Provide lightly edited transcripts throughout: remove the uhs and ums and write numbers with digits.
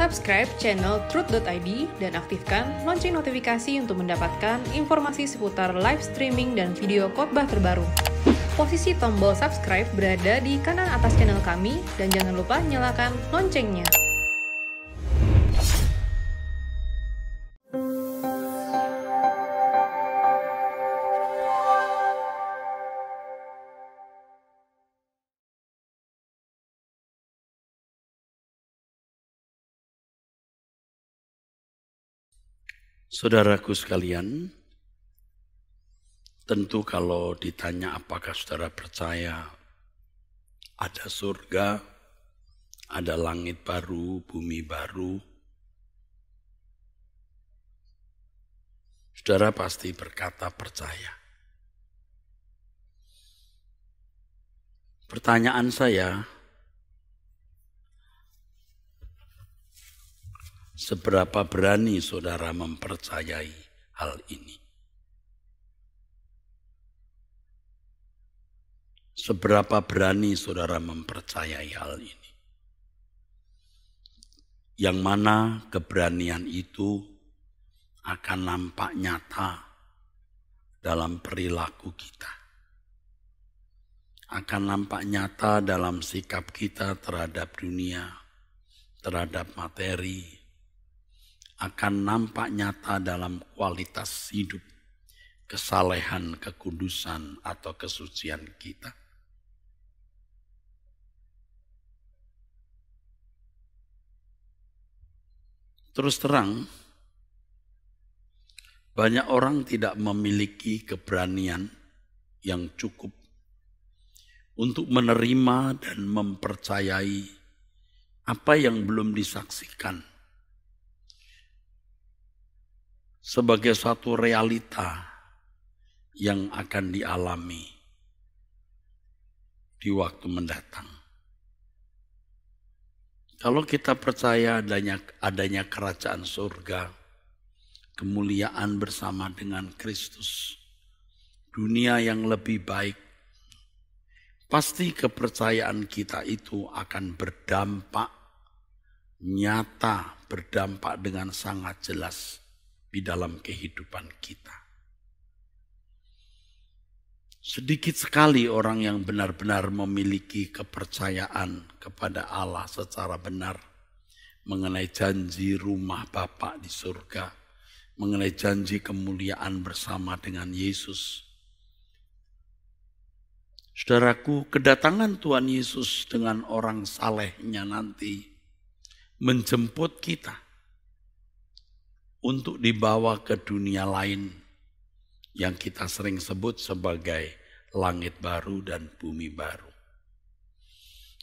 Subscribe channel Truth.id dan aktifkan lonceng notifikasi untuk mendapatkan informasi seputar live streaming dan video khotbah terbaru. Posisi tombol subscribe berada di kanan atas channel kami dan jangan lupa nyalakan loncengnya. Saudaraku sekalian, tentu kalau ditanya apakah saudara percaya ada surga, ada langit baru, bumi baru, saudara pasti berkata percaya. Pertanyaan saya, seberapa berani saudara mempercayai hal ini? Seberapa berani saudara mempercayai hal ini? Yang mana keberanian itu akan nampak nyata dalam perilaku kita. Akan nampak nyata dalam sikap kita terhadap dunia, terhadap materi, akan nampak nyata dalam kualitas hidup, kesalehan, kekudusan, atau kesucian kita. Terus terang, banyak orang tidak memiliki keberanian yang cukup untuk menerima dan mempercayai apa yang belum disaksikan sebagai suatu realita yang akan dialami di waktu mendatang. Kalau kita percaya adanya kerajaan surga, kemuliaan bersama dengan Kristus, dunia yang lebih baik, pasti kepercayaan kita itu akan berdampak nyata, berdampak dengan sangat jelas di dalam kehidupan kita. Sedikit sekali orang yang benar-benar memiliki kepercayaan kepada Allah secara benar mengenai janji rumah Bapa di surga, mengenai janji kemuliaan bersama dengan Yesus. Saudaraku, kedatangan Tuhan Yesus dengan orang salehnya nanti menjemput kita untuk dibawa ke dunia lain yang kita sering sebut sebagai langit baru dan bumi baru.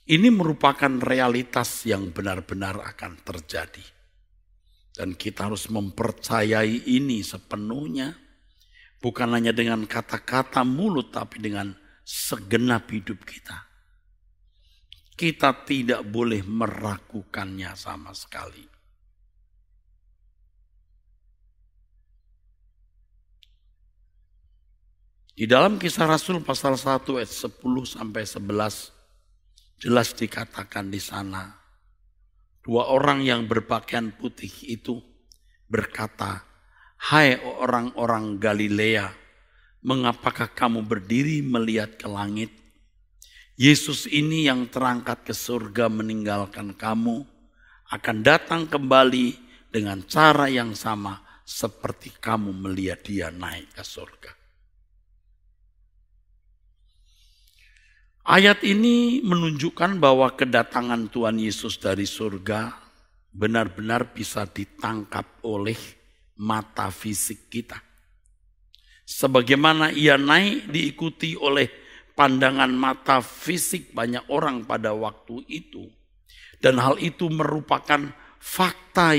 Ini merupakan realitas yang benar-benar akan terjadi. Dan kita harus mempercayai ini sepenuhnya, bukan hanya dengan kata-kata mulut, tapi dengan segenap hidup kita. Kita tidak boleh meragukannya sama sekali. Di dalam Kisah Rasul pasal 1 ayat 10 sampai 11 jelas dikatakan di sana, dua orang yang berpakaian putih itu berkata, "Hai orang-orang Galilea, mengapakah kamu berdiri melihat ke langit? Yesus ini yang terangkat ke surga meninggalkan kamu akan datang kembali dengan cara yang sama seperti kamu melihat dia naik ke surga." Ayat ini menunjukkan bahwa kedatangan Tuhan Yesus dari surga benar-benar bisa ditangkap oleh mata fisik kita. Sebagaimana ia naik diikuti oleh pandangan mata fisik banyak orang pada waktu itu. Dan hal itu merupakan fakta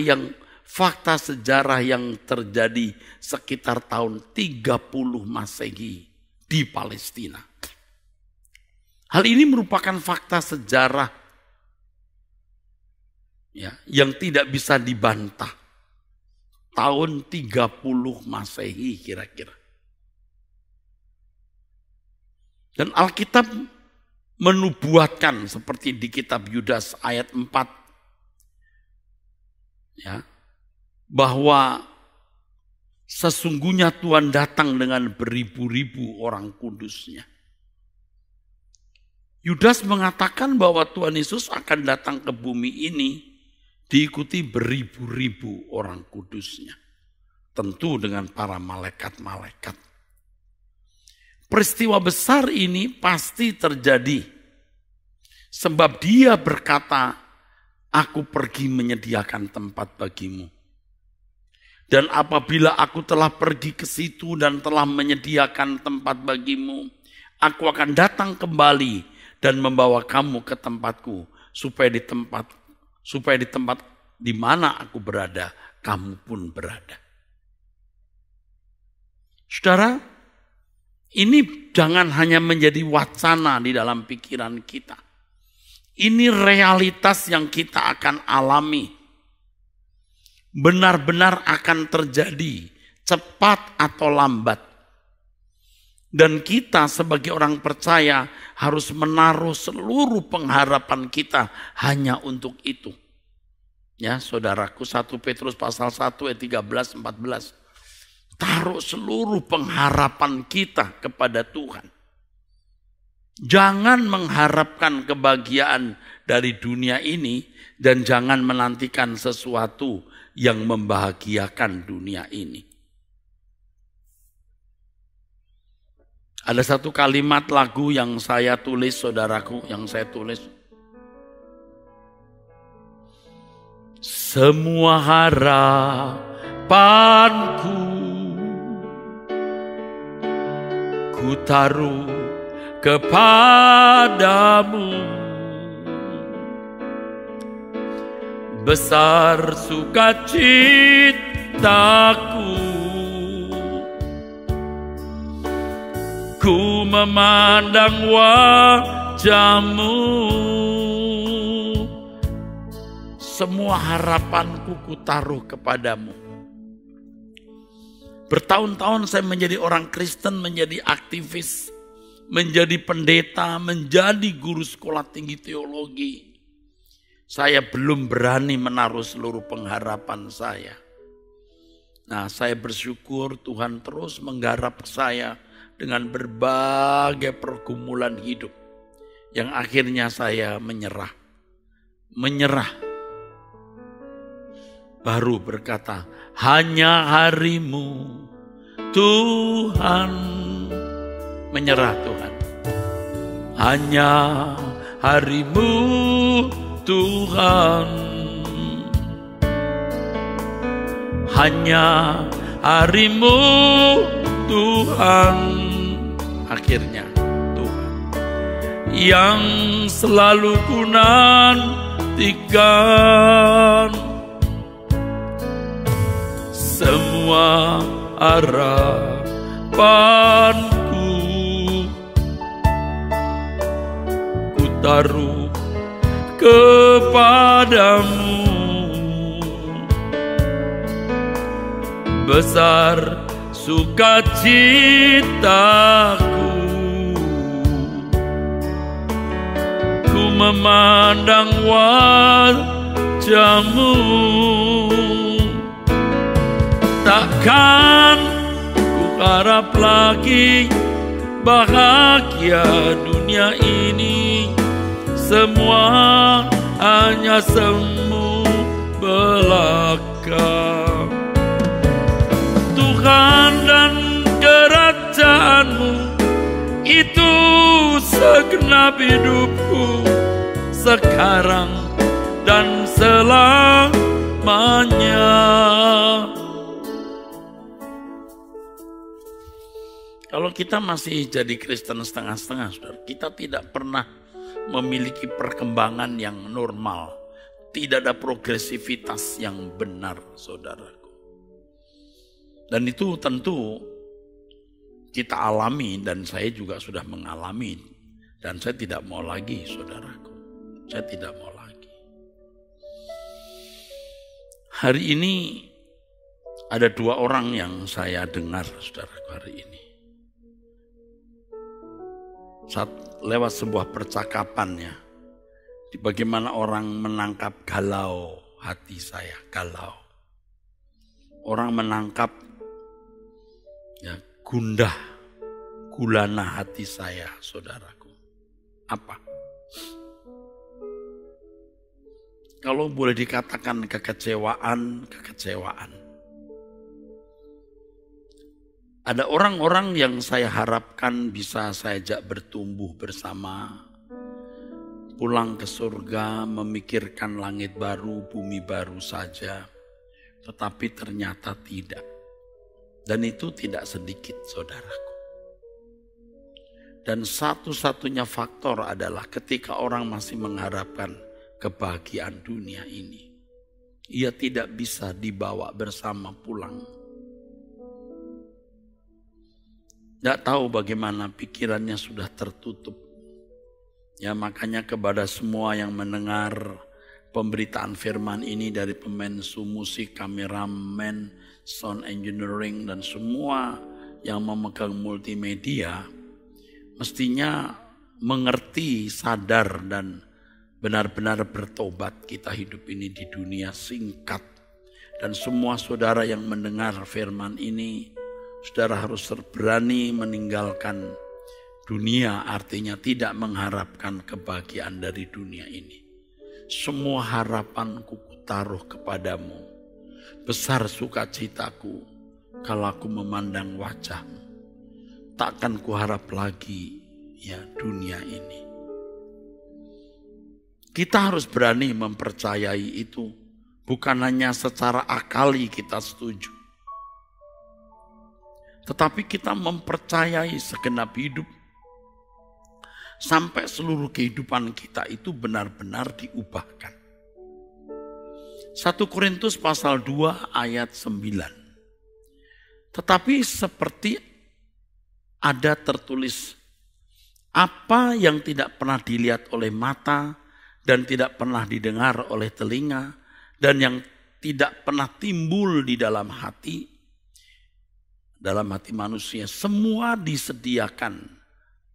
sejarah yang terjadi sekitar tahun 30 Masehi di Palestina. Hal ini merupakan fakta sejarah ya, yang tidak bisa dibantah. Tahun 30 Masehi kira-kira. Dan Alkitab menubuatkan seperti di kitab Yudas ayat 4 Ya, bahwa sesungguhnya Tuhan datang dengan beribu-ribu orang kudusnya. Yudas mengatakan bahwa Tuhan Yesus akan datang ke bumi ini diikuti beribu-ribu orang kudusnya. Tentu dengan para malaikat-malaikat. Peristiwa besar ini pasti terjadi. Sebab dia berkata, aku pergi menyediakan tempat bagimu. Dan apabila aku telah pergi ke situ dan telah menyediakan tempat bagimu, aku akan datang kembali dan membawa kamu ke tempatku, supaya di tempat di mana aku berada, kamu pun berada. Saudara, ini jangan hanya menjadi wacana di dalam pikiran kita. Ini realitas yang kita akan alami. Benar-benar akan terjadi, cepat atau lambat. Dan kita sebagai orang percaya harus menaruh seluruh pengharapan kita hanya untuk itu. Ya, saudaraku, 1 Petrus pasal 1 ayat 13-14. Taruh seluruh pengharapan kita kepada Tuhan. Jangan mengharapkan kebahagiaan dari dunia ini dan jangan menantikan sesuatu yang membahagiakan dunia ini. Ada satu kalimat lagu yang saya tulis, saudaraku, yang saya tulis. Semua harapanku ku taruh kepadamu, besar sukacitaku, ku memandang wajahmu. Semua harapanku ku taruh kepadamu. Bertahun-tahun saya menjadi orang Kristen, menjadi aktivis, menjadi pendeta, menjadi guru sekolah tinggi teologi. Saya belum berani menaruh seluruh pengharapan saya. Nah, saya bersyukur Tuhan terus menggarap saya dengan berbagai pergumulan hidup. Yang akhirnya saya menyerah. Baru berkata, hanya harimu Tuhan. Menyerah Tuhan. Hanya harimu Tuhan. Hanya harimu Tuhan. Akhirnya Tuhan yang selalu ku nantikan. Semua harapanku ku taruh kepadamu, besar sukacitaku, ku memandang wajahmu. Takkan ku harap lagi bahagia dunia ini, semua hanya semu belaka. Tuhan dan kerajaanmu itu segenap hidupku sekarang dan selamanya. Kalau kita masih jadi Kristen setengah-setengah, saudara, kita tidak pernah memiliki perkembangan yang normal. Tidak ada progresivitas yang benar, saudaraku. Dan itu tentu kita alami dan saya juga sudah mengalami. Dan saya tidak mau lagi, saudaraku. Saya tidak mau lagi. Hari ini ada 2 orang yang saya dengar, saudaraku, hari ini. Lewat sebuah percakapan ya, bagaimana orang menangkap galau hati saya, galau. Orang menangkap ya, gundah gulana hati saya, saudaraku. Apa? Kalau boleh dikatakan kekecewaan. Ada orang-orang yang saya harapkan bisa saya ajak bertumbuh bersama. Pulang ke surga, memikirkan langit baru, bumi baru saja. Tetapi ternyata tidak. Dan itu tidak sedikit, saudaraku. Dan satu-satunya faktor adalah ketika orang masih mengharapkan kebahagiaan dunia ini, ia tidak bisa dibawa bersama pulang. Tidak tahu bagaimana pikirannya sudah tertutup. Ya, makanya kepada semua yang mendengar pemberitaan firman ini dari pemain musik, kameramen, sound engineering, dan semua yang memegang multimedia, mestinya mengerti, sadar, dan benar-benar bertobat. Kita hidup ini di dunia singkat. Dan semua saudara yang mendengar firman ini, saudara harus berani meninggalkan dunia, artinya tidak mengharapkan kebahagiaan dari dunia ini. Semua harapanku kutaruh kepadamu. Besar sukacitaku kalau aku memandang wajahmu. Takkan kuharap lagi ya dunia ini. Kita harus berani mempercayai itu. Bukan hanya secara akali kita setuju. Tetapi kita mempercayai segenap hidup. Sampai seluruh kehidupan kita itu benar-benar diubahkan. 1 Korintus pasal 2 ayat 9. Tetapi seperti ada tertulis, apa yang tidak pernah dilihat oleh mata dan tidak pernah didengar oleh telinga dan yang tidak pernah timbul di dalam hati manusia, semua disediakan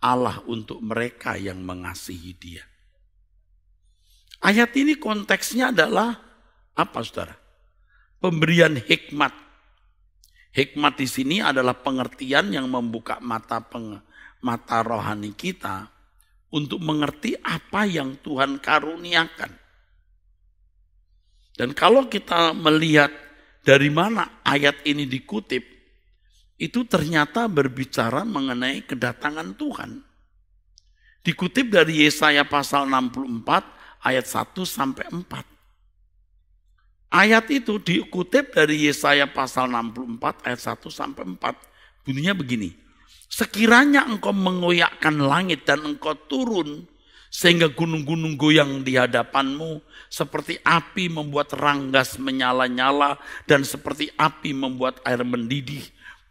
Allah untuk mereka yang mengasihi Dia. Ayat ini konteksnya adalah apa, saudara? Pemberian hikmat. Hikmat di sini adalah pengertian yang membuka mata rohani kita untuk mengerti apa yang Tuhan karuniakan. Dan kalau kita melihat dari mana ayat ini dikutip, itu ternyata berbicara mengenai kedatangan Tuhan. Dikutip dari Yesaya pasal 64 ayat 1 sampai 4. Ayat itu dikutip dari Yesaya pasal 64 ayat 1 sampai 4. Bunyinya begini. Sekiranya engkau mengoyakkan langit dan engkau turun sehingga gunung-gunung goyang di hadapanmu, seperti api membuat ranggas menyala-nyala dan seperti api membuat air mendidih,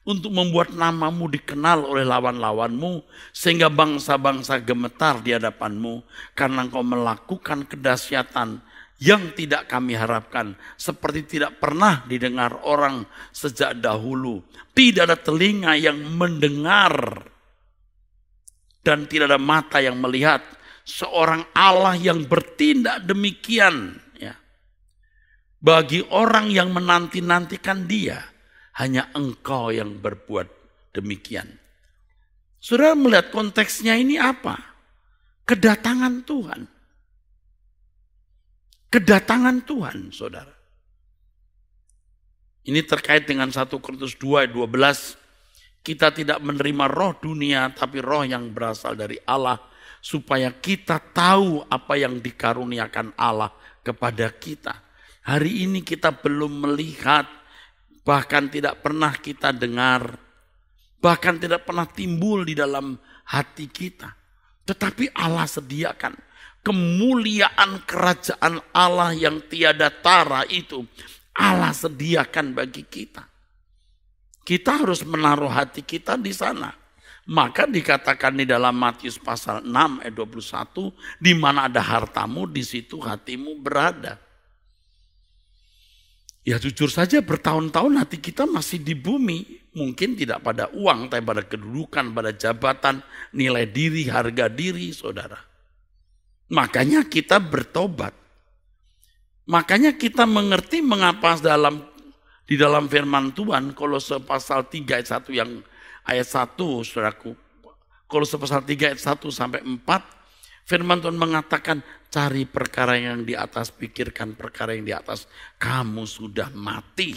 untuk membuat namamu dikenal oleh lawan-lawanmu, sehingga bangsa-bangsa gemetar di hadapanmu, karena engkau melakukan kedahsyatan yang tidak kami harapkan, seperti tidak pernah didengar orang sejak dahulu. Tidak ada telinga yang mendengar dan tidak ada mata yang melihat seorang Allah yang bertindak demikian. Ya. Bagi orang yang menanti-nantikan Dia, hanya Engkau yang berbuat demikian. Saudara melihat konteksnya ini apa? Kedatangan Tuhan. Kedatangan Tuhan, saudara. Ini terkait dengan 1 Korintus 2 ayat 12. Kita tidak menerima roh dunia, tapi roh yang berasal dari Allah, supaya kita tahu apa yang dikaruniakan Allah kepada kita. Hari ini kita belum melihat, bahkan tidak pernah kita dengar, bahkan tidak pernah timbul di dalam hati kita. Tetapi Allah sediakan kemuliaan kerajaan Allah yang tiada tara itu. Allah sediakan bagi kita. Kita harus menaruh hati kita di sana. Maka dikatakan di dalam Matius pasal 6 ayat 21, di mana ada hartamu, di situ hatimu berada. Ya jujur saja bertahun-tahun hati kita masih di bumi. Mungkin tidak pada uang, tapi pada kedudukan, pada jabatan, nilai diri, harga diri, saudara. Makanya kita bertobat. Makanya kita mengerti mengapa di dalam firman Tuhan, Kolose pasal 3 ayat 1 ayat 1, saudaraku. Kolose pasal 3 ayat 1 sampai 4. Firman Tuhan mengatakan, cari perkara yang di atas, pikirkan perkara yang di atas. Kamu sudah mati,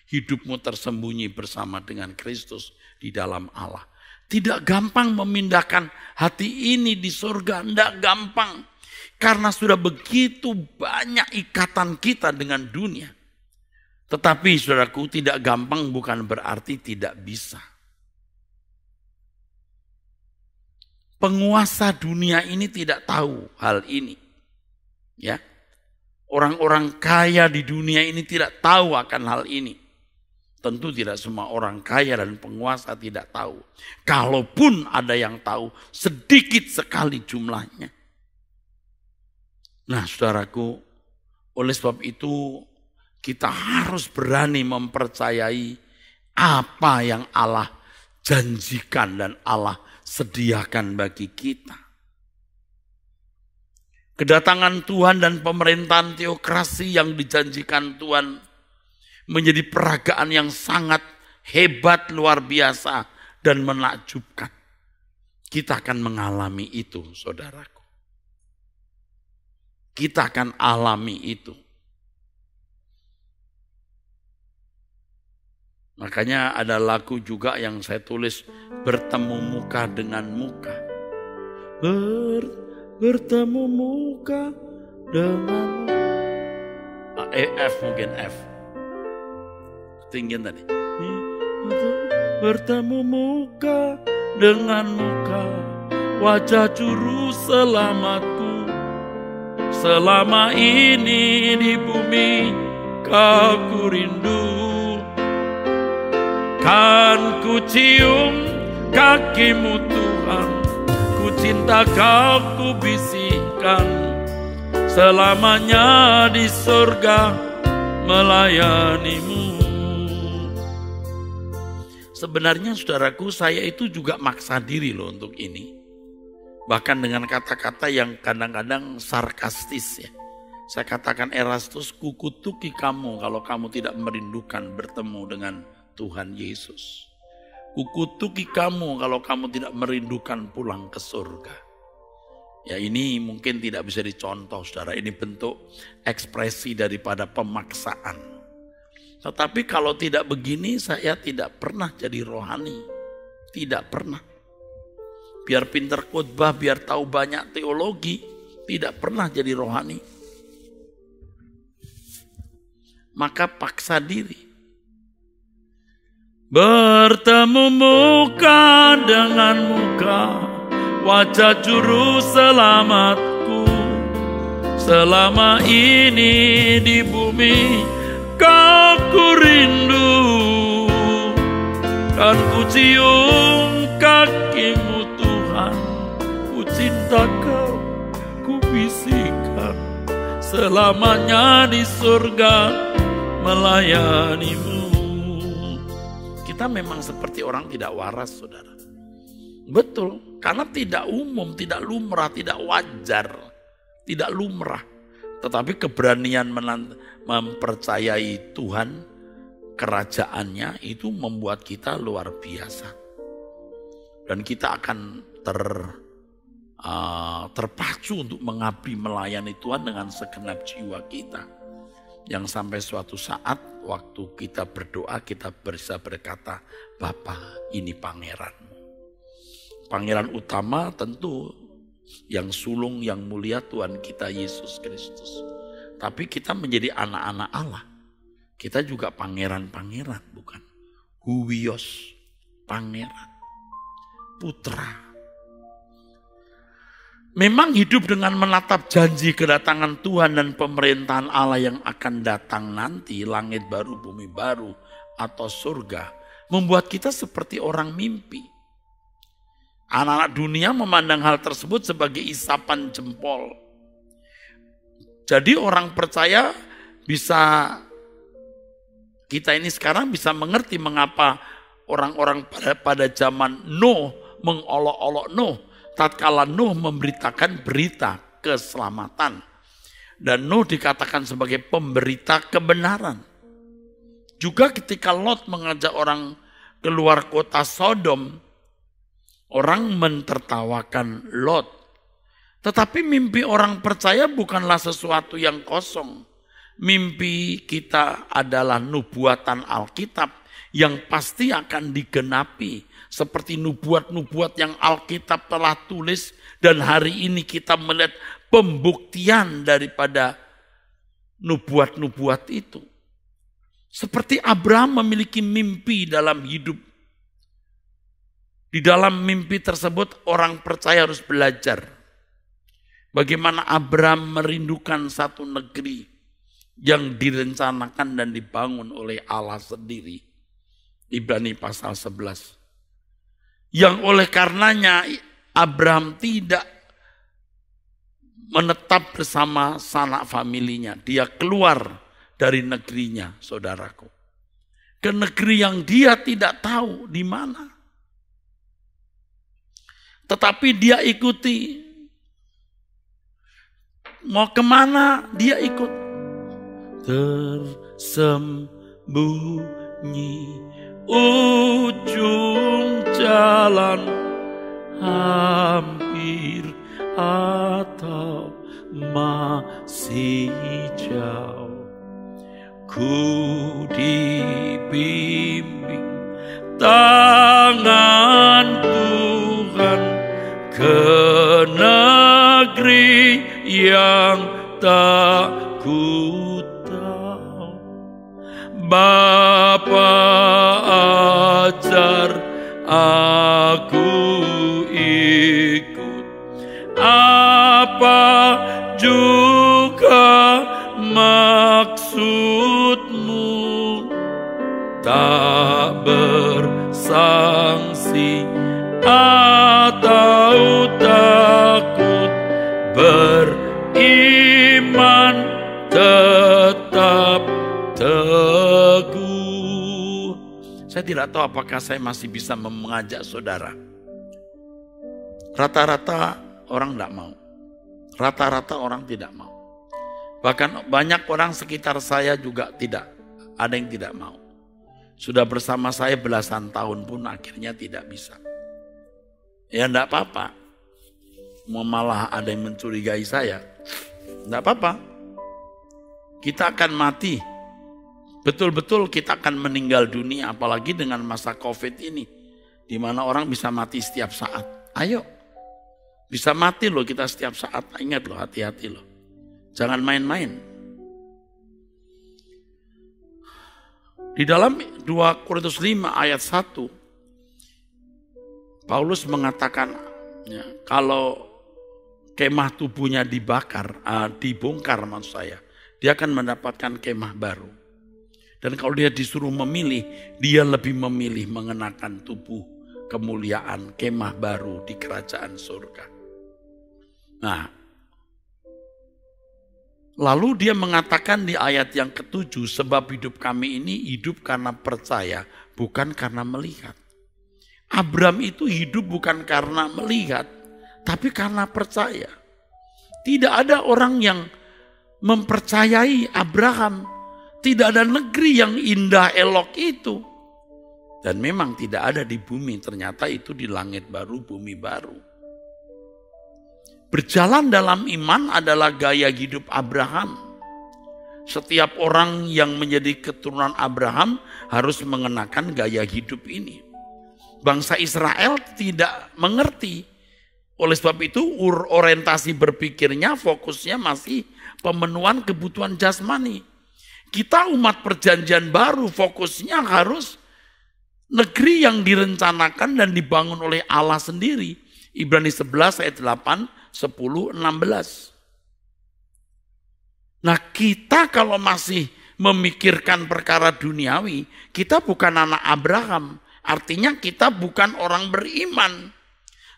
hidupmu tersembunyi bersama dengan Kristus di dalam Allah. Tidak gampang memindahkan hati ini di surga, tidak gampang. Karena sudah begitu banyak ikatan kita dengan dunia. Tetapi saudaraku, tidak gampang bukan berarti tidak bisa. Penguasa dunia ini tidak tahu hal ini. Ya. Orang-orang kaya di dunia ini tidak tahu akan hal ini. Tentu tidak semua orang kaya dan penguasa tidak tahu. Kalaupun ada yang tahu, sedikit sekali jumlahnya. Nah, saudaraku, oleh sebab itu kita harus berani mempercayai apa yang Allah janjikan dan Allah sediakan bagi kita. Kedatangan Tuhan dan pemerintahan teokrasi yang dijanjikan Tuhan menjadi peragaan yang sangat hebat, luar biasa, dan menakjubkan. Kita akan mengalami itu, saudaraku. Kita akan alami itu. Makanya ada lagu juga yang saya tulis, bertemu muka dengan muka. Bertemu muka dengan F mungkin F. Ketinggian tadi. Bertemu muka dengan muka, wajah juru selamatku. Selama ini di bumi kau ku rindu. Kan ku cium kakimu Tuhan, ku cinta kau ku bisikan, selamanya di surga melayanimu. Sebenarnya saudaraku, saya itu juga maksa diri loh untuk ini. Bahkan dengan kata-kata yang kadang-kadang sarkastis ya. Saya katakan, Erastus, kukutuki kamu kalau kamu tidak merindukan bertemu dengan Tuhan Yesus. Kukutuki kamu kalau kamu tidak merindukan pulang ke surga. Ya, ini mungkin tidak bisa dicontoh, saudara. Ini bentuk ekspresi daripada pemaksaan. Tetapi kalau tidak begini, saya tidak pernah jadi rohani. Tidak pernah. Biar pinter khotbah, biar tahu banyak teologi, tidak pernah jadi rohani. Maka paksa diri. Bertemu muka dengan muka, wajah juru selamatku. Selama ini di bumi kau ku rindu. Kan ku cium kakimu Tuhan, ku cinta kau, ku bisikan, selamanya di surga melayanimu. Kita memang seperti orang tidak waras, saudara. Betul, karena tidak umum, tidak lumrah, tidak wajar, tidak lumrah. Tetapi keberanian mempercayai Tuhan, kerajaannya itu membuat kita luar biasa. Dan kita akan terpacu untuk mengabdi melayani Tuhan dengan segenap jiwa kita. Yang sampai suatu saat waktu kita berdoa, kita bisa berkata, Bapa, ini pangeranmu. Pangeran utama tentu yang sulung, yang mulia Tuhan kita Yesus Kristus. Tapi kita menjadi anak-anak Allah. Kita juga pangeran-pangeran, bukan? Huwios, pangeran, putra. Memang hidup dengan menatap janji kedatangan Tuhan dan pemerintahan Allah yang akan datang nanti, langit baru, bumi baru, atau surga, membuat kita seperti orang mimpi. Anak-anak dunia memandang hal tersebut sebagai isapan jempol. Jadi orang percaya bisa, kita ini sekarang bisa mengerti mengapa orang-orang pada zaman Nuh mengolok-olok Nuh. Tatkala Nuh memberitakan berita keselamatan. Dan Nuh dikatakan sebagai pemberita kebenaran. Juga ketika Lot mengajak orang keluar kota Sodom, orang mentertawakan Lot. Tetapi mimpi orang percaya bukanlah sesuatu yang kosong. Mimpi kita adalah nubuatan Alkitab yang pasti akan digenapi. Seperti nubuat-nubuat yang Alkitab telah tulis. Dan hari ini kita melihat pembuktian daripada nubuat-nubuat itu. Seperti Abraham memiliki mimpi dalam hidup. Di dalam mimpi tersebut orang percaya harus belajar. Bagaimana Abraham merindukan satu negeri yang direncanakan dan dibangun oleh Allah sendiri. Ibrani pasal 11. Yang oleh karenanya Abraham tidak menetap bersama sanak familinya. Dia keluar dari negerinya, saudaraku. Ke negeri yang dia tidak tahu di mana. Tetapi dia ikuti. Mau kemana dia ikut. Tersembunyi ujung jalan hampir atau masih jauh. Ku dibimbing tangan Tuhan ke negeri yang tak ku tahu. Bapa ajar aku ikut, apa juga maksudmu, tak bersangsi atau takut, beriman tetap teguh. Saya tidak tahu apakah saya masih bisa mengajak saudara. Rata-rata orang tidak mau. Rata-rata orang tidak mau. Bahkan banyak orang sekitar saya juga tidak. Ada yang tidak mau. Sudah bersama saya belasan tahun pun akhirnya tidak bisa. Ya enggak apa-apa. Malah ada yang mencurigai saya. Enggak apa-apa. Kita akan mati. Betul-betul kita akan meninggal dunia. Apalagi dengan masa COVID ini. Di mana orang bisa mati setiap saat. Ayo. Bisa mati loh kita setiap saat. Ingat loh, hati-hati loh. Jangan main-main. Di dalam 2 Korintus 5 ayat 1. Paulus mengatakan ya, kalau kemah tubuhnya dibongkar maksud saya. Dia akan mendapatkan kemah baru. Dan kalau dia disuruh memilih, dia lebih memilih mengenakan tubuh kemuliaan kemah baru di kerajaan surga. Nah, lalu dia mengatakan di ayat yang ke-7, sebab hidup kami ini hidup karena percaya, bukan karena melihat. Abraham itu hidup bukan karena melihat, tapi karena percaya. Tidak ada orang yang mempercayai Abraham. Tidak ada negeri yang indah elok itu. Dan memang tidak ada di bumi, ternyata itu di langit baru, bumi baru. Berjalan dalam iman adalah gaya hidup Abraham. Setiap orang yang menjadi keturunan Abraham harus mengenakan gaya hidup ini. Bangsa Israel tidak mengerti. Oleh sebab itu orientasi berpikirnya, fokusnya masih pemenuhan kebutuhan jasmani. Kita umat perjanjian baru fokusnya harus negeri yang direncanakan dan dibangun oleh Allah sendiri. Ibrani 11 ayat 8, 10, 16. Nah kita kalau masih memikirkan perkara duniawi, kita bukan anak Abraham. Artinya kita bukan orang beriman.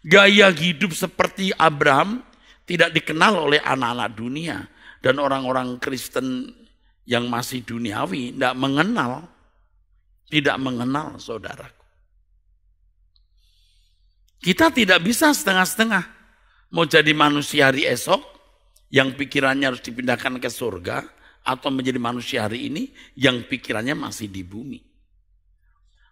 Gaya hidup seperti Abraham tidak dikenal oleh anak-anak dunia. Dan orang-orang Kristen yang masih duniawi tidak mengenal saudaraku. Kita tidak bisa setengah-setengah. Mau jadi manusia hari esok, yang pikirannya harus dipindahkan ke surga, atau menjadi manusia hari ini yang pikirannya masih di bumi.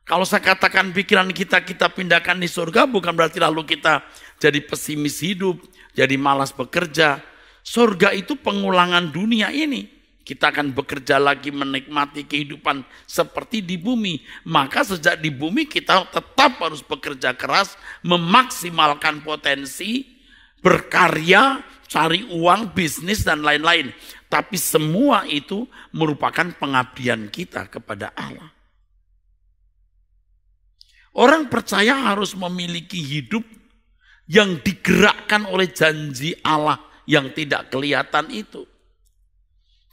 Kalau saya katakan pikiran kita pindahkan di surga, bukan berarti lalu kita jadi pesimis hidup, jadi malas bekerja. Surga itu pengulangan dunia ini. Kita akan bekerja lagi menikmati kehidupan seperti di bumi. Maka sejak di bumi kita tetap harus bekerja keras, memaksimalkan potensi, berkarya, cari uang, bisnis, dan lain-lain. Tapi semua itu merupakan pengabdian kita kepada Allah. Orang percaya harus memiliki hidup yang digerakkan oleh janji Allah yang tidak kelihatan itu.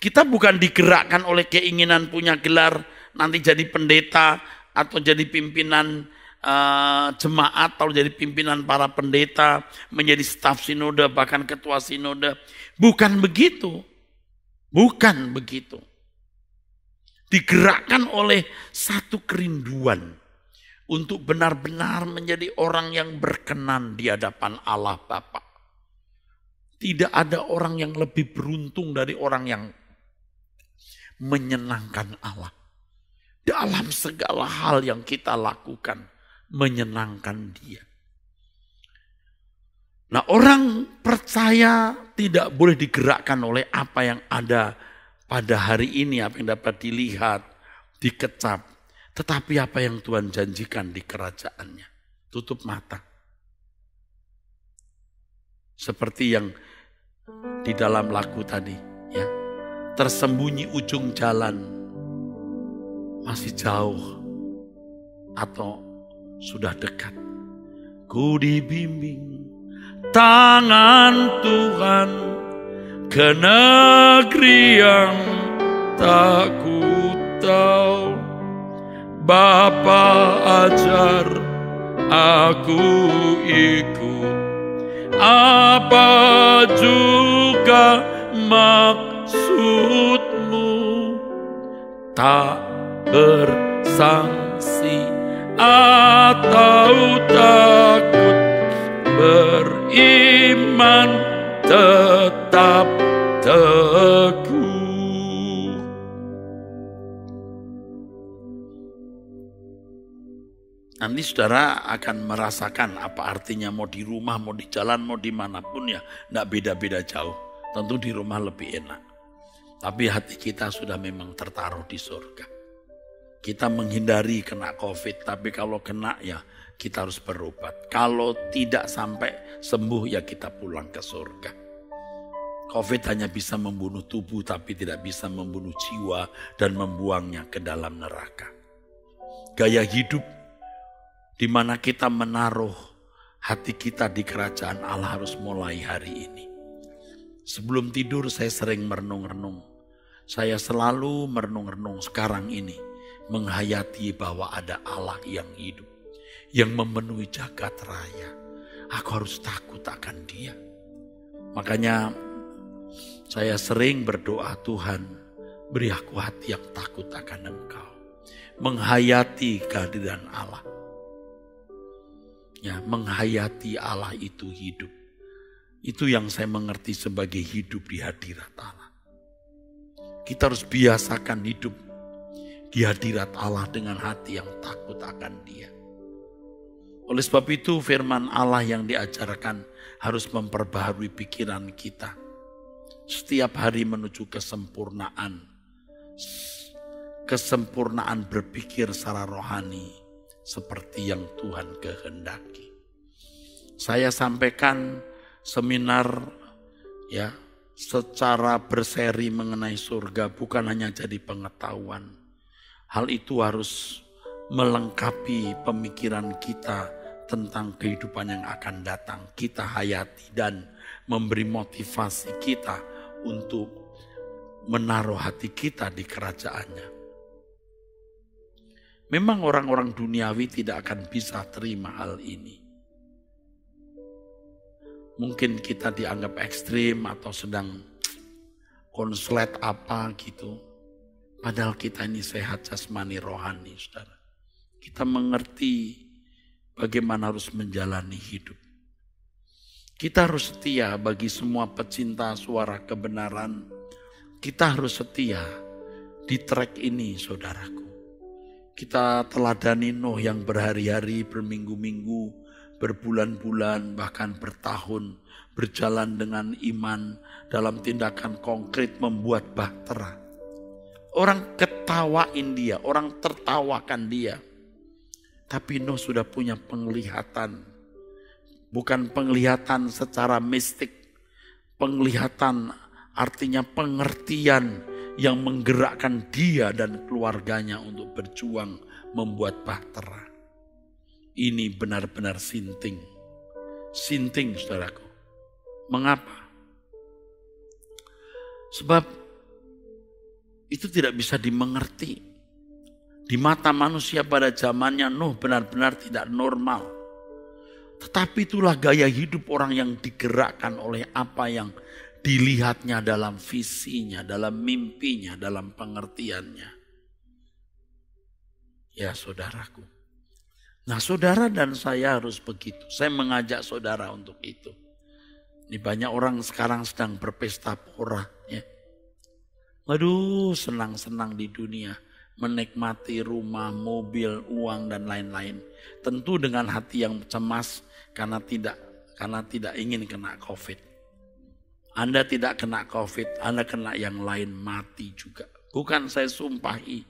Kita bukan digerakkan oleh keinginan punya gelar, nanti jadi pendeta, atau jadi pimpinan jemaat, atau jadi pimpinan para pendeta, menjadi staf sinode, bahkan ketua sinode. Bukan begitu. Bukan begitu. Digerakkan oleh satu kerinduan untuk benar-benar menjadi orang yang berkenan di hadapan Allah Bapa. Tidak ada orang yang lebih beruntung dari orang yang menyenangkan Allah. Dalam segala hal yang kita lakukan, menyenangkan Dia. Nah, orang percaya tidak boleh digerakkan oleh apa yang ada pada hari ini, apa yang dapat dilihat, dikecap. Tetapi apa yang Tuhan janjikan di kerajaannya. Tutup mata. Seperti yang di dalam lagu tadi, ya. Tersembunyi ujung jalan, masih jauh atau sudah dekat. Ku dibimbing tangan Tuhan ke negeri yang tak ku tahu. Bapa ajar aku ikut, apa juga maksudmu, tak bersangsi atau takut, beriman tetap teguh. Nanti saudara akan merasakan apa artinya mau di rumah, mau di jalan, mau dimanapun ya. Tidak beda-beda jauh. Tentu di rumah lebih enak. Tapi hati kita sudah memang tertaruh di surga. Kita menghindari kena COVID, tapi kalau kena ya kita harus berobat. Kalau tidak sampai sembuh ya kita pulang ke surga. COVID hanya bisa membunuh tubuh tapi tidak bisa membunuh jiwa dan membuangnya ke dalam neraka. Gaya hidup di mana kita menaruh hati kita di kerajaan Allah harus mulai hari ini. Sebelum tidur saya sering merenung-renung. Saya selalu merenung-renung sekarang ini. Menghayati bahwa ada Allah yang hidup. Yang memenuhi jagat raya. Aku harus takut akan Dia. Makanya saya sering berdoa, Tuhan beri aku hati yang takut akan Engkau. Menghayati kehadiran Allah. Ya, menghayati Allah itu hidup. Itu yang saya mengerti sebagai hidup di hadirat Allah. Kita harus biasakan hidup di hadirat Allah dengan hati yang takut akan Dia. Oleh sebab itu firman Allah yang diajarkan harus memperbaharui pikiran kita. Setiap hari menuju kesempurnaan. Kesempurnaan berpikir secara rohani. Seperti yang Tuhan kehendaki. Saya sampaikan seminar ya secara berseri mengenai surga bukan hanya jadi pengetahuan. Hal itu harus melengkapi pemikiran kita tentang kehidupan yang akan datang. Kita hayati dan memberi motivasi kita untuk menaruh hati kita di kerajaannya. Memang orang-orang duniawi tidak akan bisa terima hal ini. Mungkin kita dianggap ekstrim atau sedang konslet apa gitu. Padahal kita ini sehat jasmani rohani, saudara. Kita mengerti bagaimana harus menjalani hidup. Kita harus setia bagi semua pecinta suara kebenaran. Kita harus setia di trek ini, saudaraku. Kita teladani Nuh yang berhari-hari, berminggu-minggu, berbulan-bulan, bahkan bertahun, berjalan dengan iman dalam tindakan konkret membuat bahtera. Orang ketawain dia, orang tertawakan dia. Tapi Nuh sudah punya penglihatan. Bukan penglihatan secara mistik. Penglihatan artinya pengertian yang menggerakkan dia dan keluarganya untuk berjuang membuat bahtera. Ini benar-benar sinting. Sinting, saudaraku. Mengapa? Sebab itu tidak bisa dimengerti. Di mata manusia pada zamannya Nuh benar-benar tidak normal. Tetapi itulah gaya hidup orang yang digerakkan oleh apa yang dilihatnya dalam visinya, dalam mimpinya, dalam pengertiannya. Ya saudaraku. Nah saudara dan saya harus begitu. Saya mengajak saudara untuk itu. Ini banyak orang sekarang sedang berpesta pora. Ya. Waduh senang-senang di dunia. Menikmati rumah, mobil, uang dan lain-lain. Tentu dengan hati yang cemas karena tidak ingin kena COVID. Anda tidak kena COVID, Anda kena yang lain mati juga. Bukan saya sumpahi.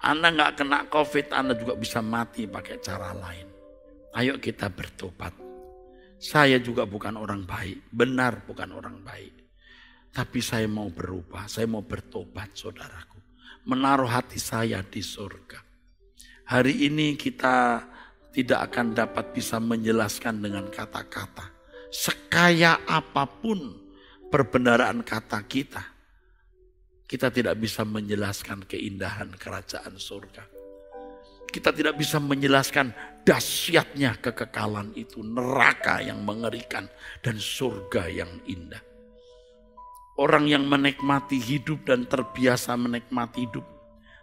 Anda nggak kena COVID, Anda juga bisa mati pakai cara lain. Ayo kita bertobat. Saya juga bukan orang baik, benar bukan orang baik. Tapi saya mau berubah, saya mau bertobat saudaraku. Menaruh hati saya di surga. Hari ini kita tidak akan dapat bisa menjelaskan dengan kata-kata. Sekaya apapun perbendaharaan kata kita, kita tidak bisa menjelaskan keindahan kerajaan surga. Kita tidak bisa menjelaskan dahsyatnya kekekalan itu, neraka yang mengerikan dan surga yang indah. Orang yang menikmati hidup dan terbiasa menikmati hidup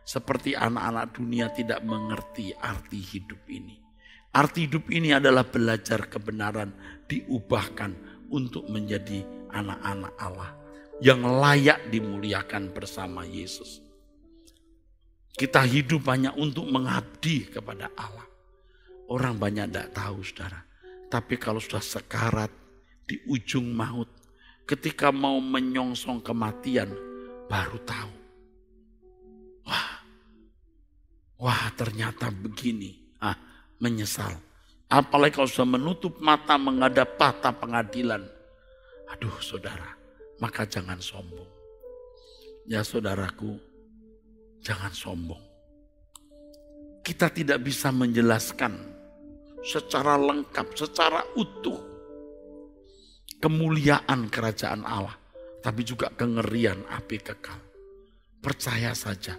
seperti anak-anak dunia tidak mengerti arti hidup ini. Arti hidup ini adalah belajar kebenaran, diubahkan untuk menjadi anak-anak Allah yang layak dimuliakan bersama Yesus. Kita hidup hanya untuk mengabdi kepada Allah. Orang banyak tidak tahu saudara. Tapi kalau sudah sekarat di ujung maut, ketika mau menyongsong kematian, baru tahu. Wah ternyata begini. Menyesal. Apalagi kalau sudah menutup mata menghadap tahta pengadilan. Aduh saudara, maka jangan sombong. Ya saudaraku, jangan sombong. Kita tidak bisa menjelaskan secara lengkap, secara utuh kemuliaan kerajaan Allah, tapi juga kengerian api kekal. Percaya saja.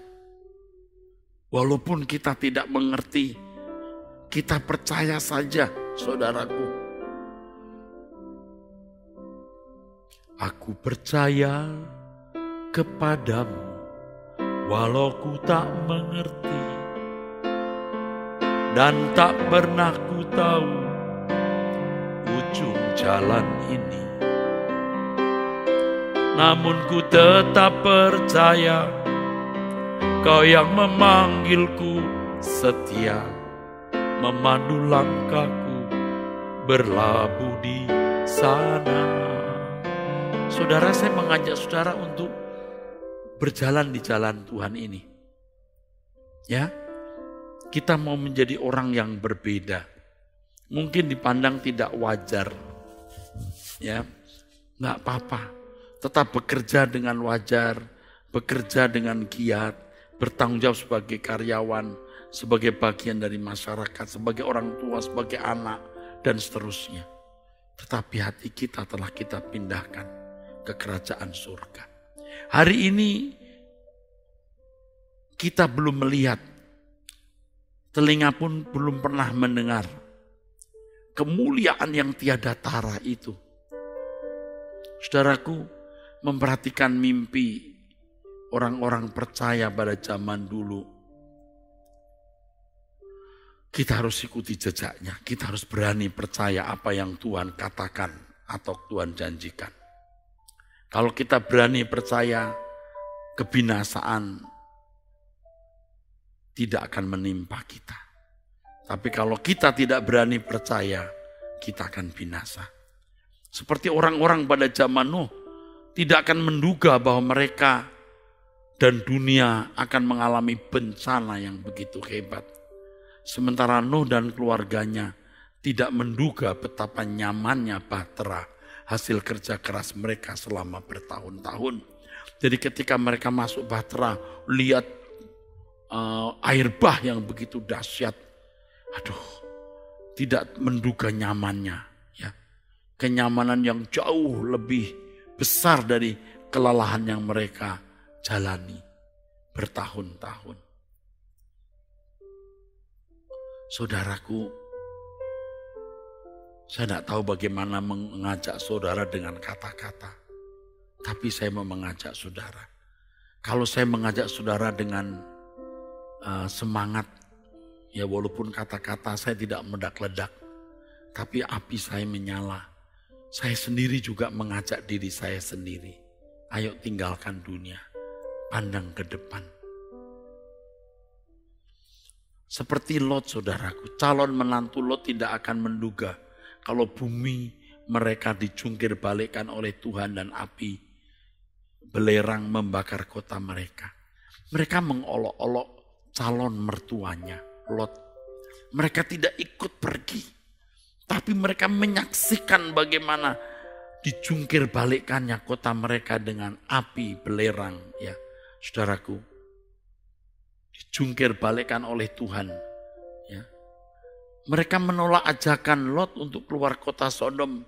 Walaupun kita tidak mengerti, kita percaya saja, saudaraku. Aku percaya kepadamu, walau ku tak mengerti, dan tak pernah ku tahu ujung jalan ini. Namun ku tetap percaya, Kau yang memanggilku setia, memandu langkahku berlabuh di sana. Saudara, saya mengajak saudara untuk berjalan di jalan Tuhan ini. Ya, kita mau menjadi orang yang berbeda. Mungkin dipandang tidak wajar. Ya, nggak apa-apa. Tetap bekerja dengan wajar, bekerja dengan giat, bertanggung jawab sebagai karyawan, sebagai bagian dari masyarakat, sebagai orang tua, sebagai anak, dan seterusnya. Tetapi hati kita telah kita pindahkan ke kerajaan surga. Hari ini kita belum melihat, telinga pun belum pernah mendengar kemuliaan yang tiada tara itu. Saudaraku, memperhatikan mimpi orang-orang percaya pada zaman dulu, kita harus ikuti jejaknya. Kita harus berani percaya apa yang Tuhan katakan atau Tuhan janjikan. Kalau kita berani percaya, kebinasaan tidak akan menimpa kita. Tapi kalau kita tidak berani percaya, kita akan binasa. Seperti orang-orang pada zaman Nuh, tidak akan menduga bahwa mereka dan dunia akan mengalami bencana yang begitu hebat. Sementara Nuh dan keluarganya tidak menduga betapa nyamannya bahtera hasil kerja keras mereka selama bertahun-tahun. Jadi ketika mereka masuk bahtera, lihat air bah yang begitu dahsyat. Aduh, tidak menduga nyamannya. Ya, kenyamanan yang jauh lebih besar dari kelelahan yang mereka jalani bertahun-tahun. Saudaraku, saya tidak tahu bagaimana mengajak saudara dengan kata-kata. Tapi saya mau mengajak saudara. Kalau saya mengajak saudara dengan semangat, ya walaupun kata-kata saya tidak meledak-ledak, tapi api saya menyala. Saya sendiri juga mengajak diri saya sendiri. Ayo tinggalkan dunia, pandang ke depan. Seperti Lot, saudaraku, calon menantu Lot tidak akan menduga kalau bumi mereka dijungkir balikkan oleh Tuhan dan api belerang membakar kota mereka. Mereka mengolok-olok calon mertuanya, Lot. Mereka tidak ikut pergi, tapi mereka menyaksikan bagaimana dijungkir balikkannya kota mereka dengan api belerang. Ya, saudaraku, dijungkir balikkan oleh Tuhan. Ya. Mereka menolak ajakan Lot untuk keluar kota Sodom.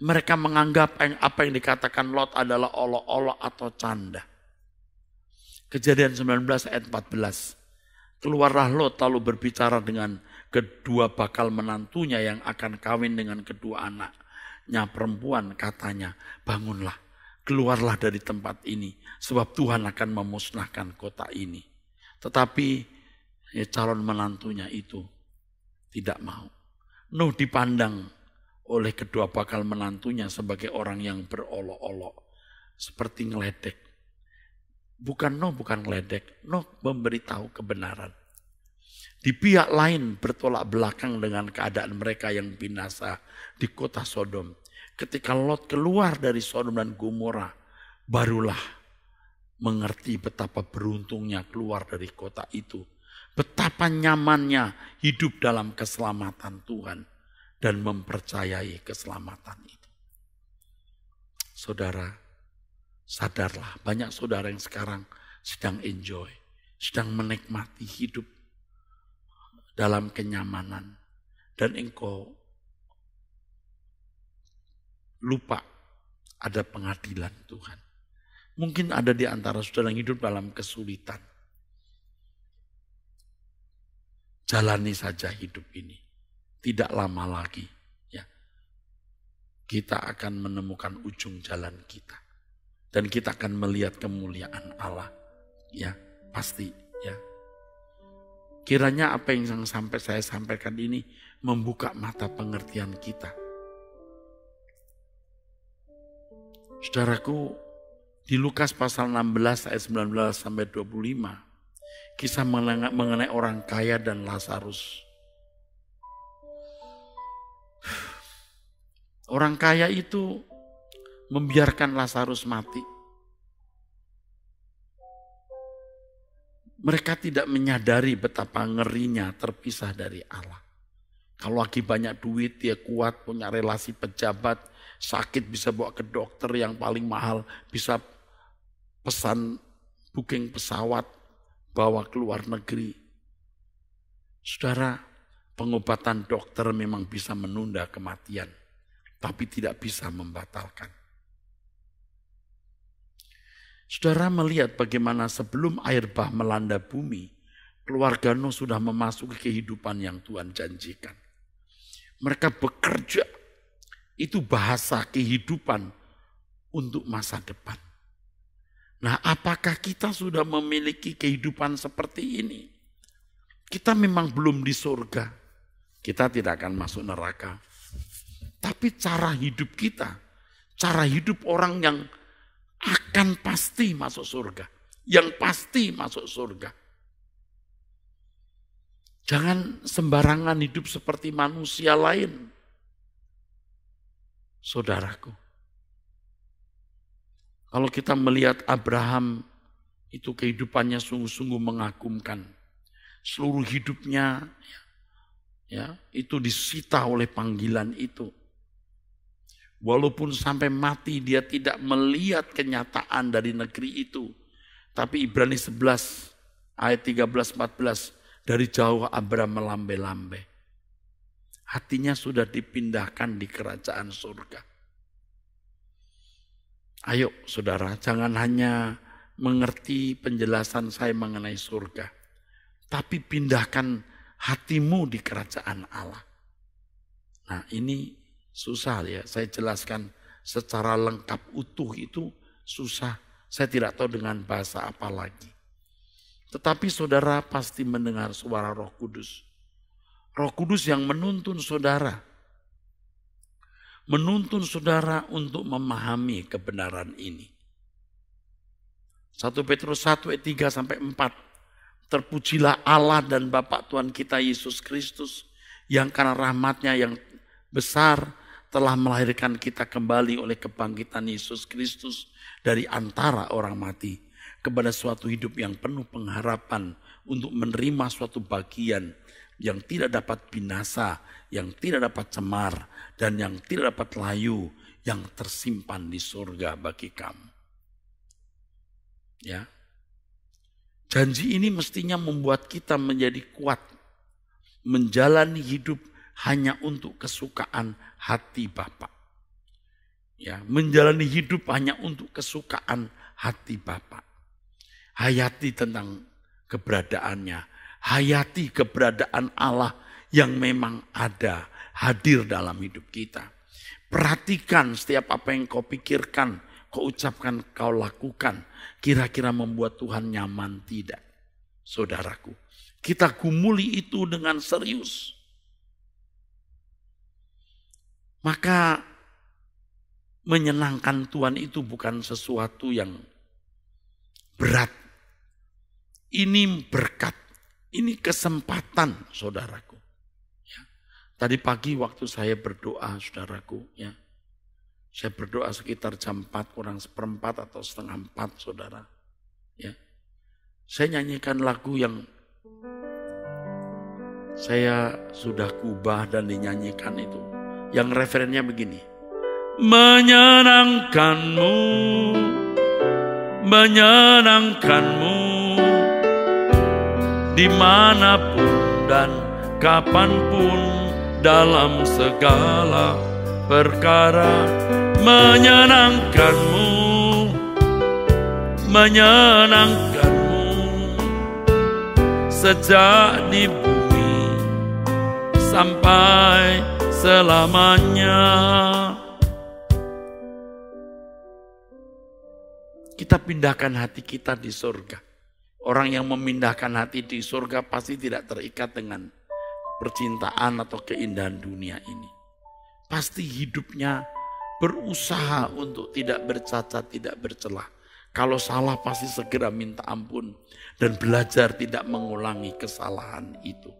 Mereka menganggap apa yang dikatakan Lot adalah olok-olok atau canda. Kejadian 19 ayat 14. Keluarlah Lot lalu berbicara dengan kedua bakal menantunya yang akan kawin dengan kedua anaknya perempuan. Katanya, bangunlah, keluarlah dari tempat ini, sebab Tuhan akan memusnahkan kota ini. Tetapi calon menantunya itu tidak mau. Nuh dipandang oleh kedua bakal menantunya sebagai orang yang berolok-olok, seperti ngeledek. Bukan ngeledek, Nuh memberitahu kebenaran. Di pihak lain bertolak belakang dengan keadaan mereka yang binasa di kota Sodom. Ketika Lot keluar dari Sodom dan Gomora, barulah mengerti betapa beruntungnya keluar dari kota itu. Betapa nyamannya hidup dalam keselamatan Tuhan dan mempercayai keselamatan itu. Saudara, sadarlah, banyak saudara yang sekarang sedang enjoy, sedang menikmati hidup dalam kenyamanan. Dan engkau lupa ada pengadilan Tuhan. Mungkin ada di antara saudara yang hidup dalam kesulitan. Jalani saja hidup ini. Tidak lama lagi, ya, kita akan menemukan ujung jalan kita. Dan kita akan melihat kemuliaan Allah. Ya, pasti. Ya. Kiranya apa yang saya sampaikan ini membuka mata pengertian kita. Saudaraku, di Lukas pasal 16 ayat 19 sampai 25, kisah mengenai orang kaya dan Lazarus. Orang kaya itu membiarkan Lazarus mati. Mereka tidak menyadari betapa ngerinya terpisah dari Allah. Kalau lagi banyak duit, dia kuat, punya relasi pejabat, sakit bisa bawa ke dokter yang paling mahal, bisa pesan booking pesawat, bawa ke luar negeri. Saudara, pengobatan dokter memang bisa menunda kematian, tapi tidak bisa membatalkan. Saudara melihat bagaimana sebelum air bah melanda bumi, keluarga Nuh sudah memasuki kehidupan yang Tuhan janjikan. Mereka bekerja, itu bahasa kehidupan untuk masa depan. Nah, apakah kita sudah memiliki kehidupan seperti ini? Kita memang belum di surga. Kita tidak akan masuk neraka. Tapi cara hidup kita, cara hidup orang yang akan pasti masuk surga. Yang pasti masuk surga. Jangan sembarangan hidup seperti manusia lain. Saudaraku, kalau kita melihat Abraham, itu kehidupannya sungguh-sungguh mengagumkan. Seluruh hidupnya ya, itu disita oleh panggilan itu. Walaupun sampai mati dia tidak melihat kenyataan dari negeri itu. Tapi Ibrani 11 ayat 13-14, dari jauh Abraham melambai-lambai. Hatinya sudah dipindahkan di kerajaan surga. Ayo saudara, jangan hanya mengerti penjelasan saya mengenai surga, tapi pindahkan hatimu di kerajaan Allah. Nah ini susah ya, saya jelaskan secara lengkap utuh itu susah. Saya tidak tahu dengan bahasa apa lagi. Tetapi saudara pasti mendengar suara Roh Kudus. Roh Kudus yang menuntun saudara. Menuntun saudara untuk memahami kebenaran ini. 1 Petrus 1 ayat 3-4. Terpujilah Allah dan Bapa Tuhan kita Yesus Kristus, yang karena rahmatnya yang besar telah melahirkan kita kembali oleh kebangkitan Yesus Kristus dari antara orang mati kepada suatu hidup yang penuh pengharapan untuk menerima suatu bagian yang tidak dapat binasa, yang tidak dapat cemar, dan yang tidak dapat layu, yang tersimpan di surga bagi kamu. Ya, janji ini mestinya membuat kita menjadi kuat, menjalani hidup hanya untuk kesukaan hati Bapa. Ya, menjalani hidup hanya untuk kesukaan hati Bapa. Hayati tentang keberadaannya, hayati keberadaan Allah yang memang ada, hadir dalam hidup kita. Perhatikan setiap apa yang kau pikirkan, kau ucapkan, kau lakukan, kira-kira membuat Tuhan nyaman tidak? Saudaraku, kita gumuli itu dengan serius. Maka menyenangkan Tuhan itu bukan sesuatu yang berat. Ini berkat, ini kesempatan saudaraku. Ya. Tadi pagi waktu saya berdoa saudaraku, ya, saya berdoa sekitar jam 4 kurang seperempat atau setengah 4 saudara. Ya. Saya nyanyikan lagu yang saya sudah kubah dan dinyanyikan itu. Yang referennya begini. Menyenangkanmu, menyenangkanmu, dimanapun dan kapanpun dalam segala perkara. Menyenangkanmu, menyenangkanmu, sejak di bumi sampai selamanya. Kita pindahkan hati kita di surga. Orang yang memindahkan hati di surga pasti tidak terikat dengan percintaan atau keindahan dunia ini. Pasti hidupnya berusaha untuk tidak bercacat, tidak bercelah. Kalau salah pasti segera minta ampun dan belajar tidak mengulangi kesalahan itu.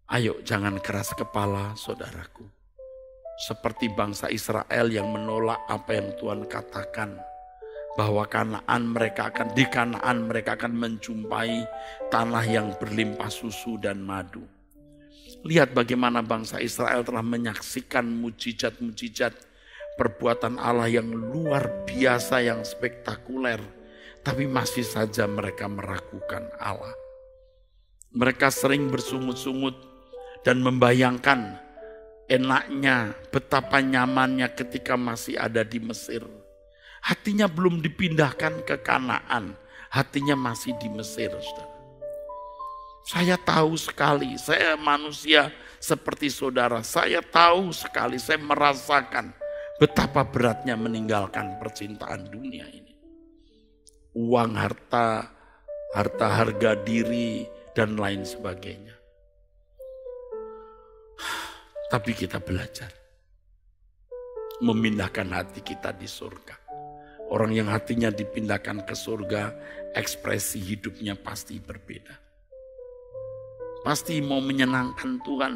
Ayo jangan keras kepala saudaraku. Seperti bangsa Israel yang menolak apa yang Tuhan katakan. Bahwa di Kanaan mereka akan menjumpai tanah yang berlimpah susu dan madu. Lihat bagaimana bangsa Israel telah menyaksikan mujizat-mujizat perbuatan Allah yang luar biasa, yang spektakuler. Tapi masih saja mereka meragukan Allah. Mereka sering bersungut-sungut dan membayangkan enaknya, betapa nyamannya ketika masih ada di Mesir. Hatinya belum dipindahkan ke Kanaan, hatinya masih di Mesir. Saudara. Saya tahu sekali, saya manusia seperti saudara. Saya tahu sekali, saya merasakan betapa beratnya meninggalkan percintaan dunia ini. Uang, harta, harga diri, dan lain sebagainya. Tapi kita belajar memindahkan hati kita di surga. Orang yang hatinya dipindahkan ke surga, ekspresi hidupnya pasti berbeda. Pasti mau menyenangkan Tuhan.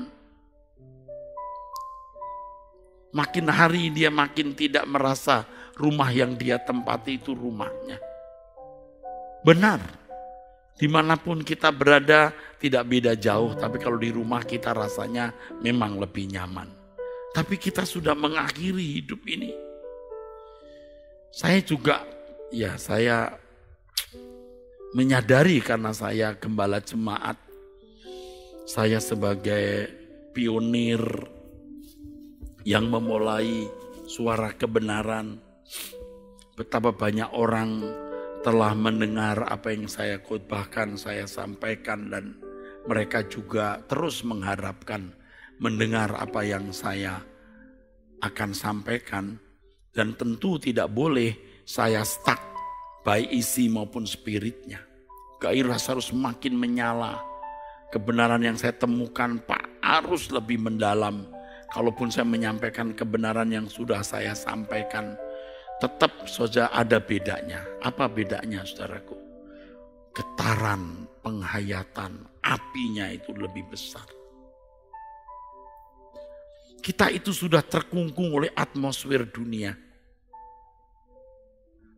Makin hari dia makin tidak merasa rumah yang dia tempati itu rumahnya. Benar, dimanapun kita berada tidak beda jauh, tapi kalau di rumah kita rasanya memang lebih nyaman. Tapi kita sudah mengakhiri hidup ini. Saya juga, saya menyadari karena saya gembala jemaat, saya sebagai pionir yang memulai suara kebenaran, betapa banyak orang telah mendengar apa yang saya khotbahkan, saya sampaikan, dan mereka juga terus mengharapkan mendengar apa yang saya akan sampaikan. Dan tentu tidak boleh saya stuck baik isi maupun spiritnya. Gairah harus makin menyala. Kebenaran yang saya temukan harus lebih mendalam. Kalaupun saya menyampaikan kebenaran yang sudah saya sampaikan, tetap saja ada bedanya. Apa bedanya, saudaraku? Getaran, penghayatan, apinya itu lebih besar. Kita itu sudah terkungkung oleh atmosfer dunia.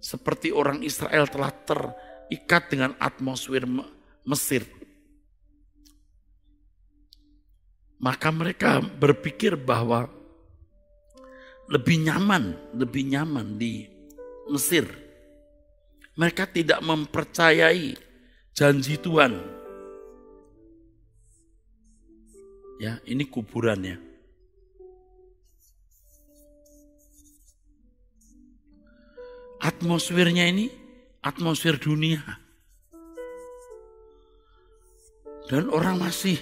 Seperti orang Israel telah terikat dengan atmosfer Mesir. Maka mereka berpikir bahwa lebih nyaman di Mesir. Mereka tidak mempercayai janji Tuhan. Ya, ini kuburannya. Atmosfernya ini atmosfer dunia. Dan orang masih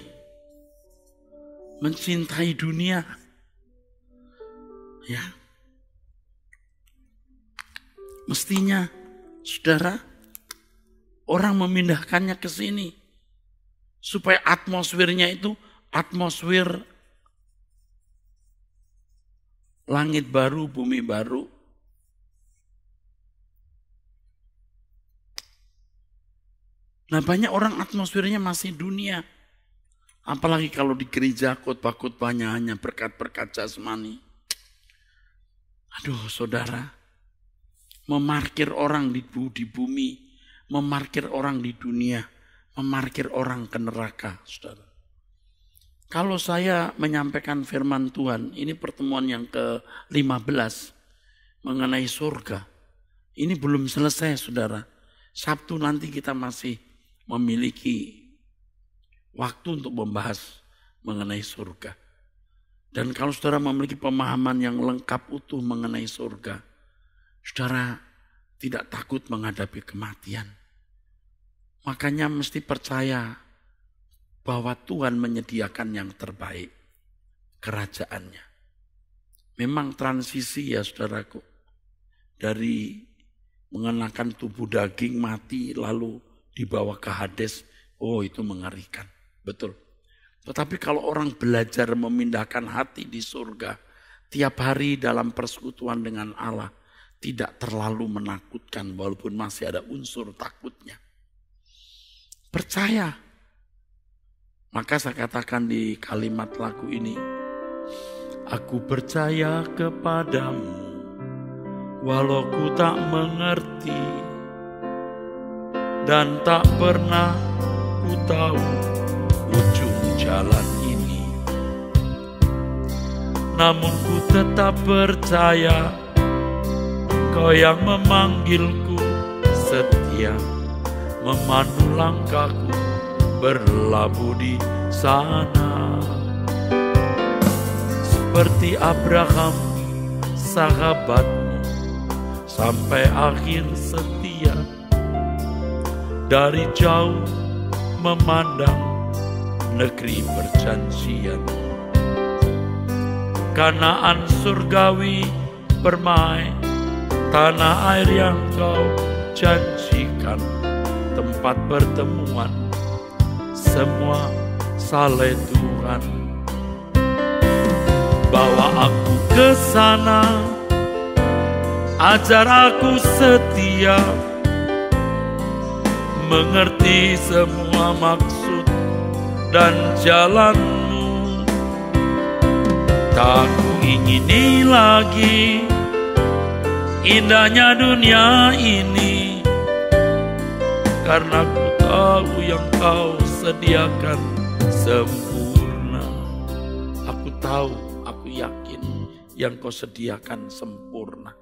mencintai dunia. Ya. Mestinya, saudara, orang memindahkannya ke sini. Supaya atmosfernya itu atmosfer langit baru, bumi baru. Nah, banyak orang atmosfernya masih dunia. Apalagi kalau di gereja khotbah-khotbahnya hanya berkat-berkat jasmani. Aduh, saudara, memarkir orang di bumi, memarkir orang di dunia, memarkir orang ke neraka, saudara. Kalau saya menyampaikan firman Tuhan, ini pertemuan yang ke-15 mengenai surga. Ini belum selesai, saudara. Sabtu nanti kita masih memiliki waktu untuk membahas mengenai surga. Dan kalau saudara memiliki pemahaman yang lengkap utuh mengenai surga, saudara tidak takut menghadapi kematian. Makanya mesti percaya bahwa Tuhan menyediakan yang terbaik, kerajaannya. Memang transisi ya saudaraku, dari mengenakan tubuh daging mati lalu dibawa ke Hades, itu mengerikan. Betul. Tetapi kalau orang belajar memindahkan hati di surga, tiap hari dalam persekutuan dengan Allah, tidak terlalu menakutkan walaupun masih ada unsur takutnya. Percaya. Maka saya katakan di kalimat lagu ini, aku percaya kepadamu, walau ku tak mengerti, dan tak pernah ku tahu ujung jalan ini. Namun ku tetap percaya, Kau yang memanggilku setia, memandu langkahku berlabuh di sana. Seperti Abraham sahabatmu, sampai akhir setia, dari jauh memandang negeri perjanjian. Kanaan surgawi permai, tanah air yang Kau janjikan, tempat pertemuan semua saleh Tuhan. Bawa aku ke sana, ajar aku setia, mengerti semua maksud dan jalanmu. Tak ku ingini lagi indahnya dunia ini, karena ku tahu yang kau sediakan sempurna. Aku tahu, aku yakin yang kau sediakan sempurna.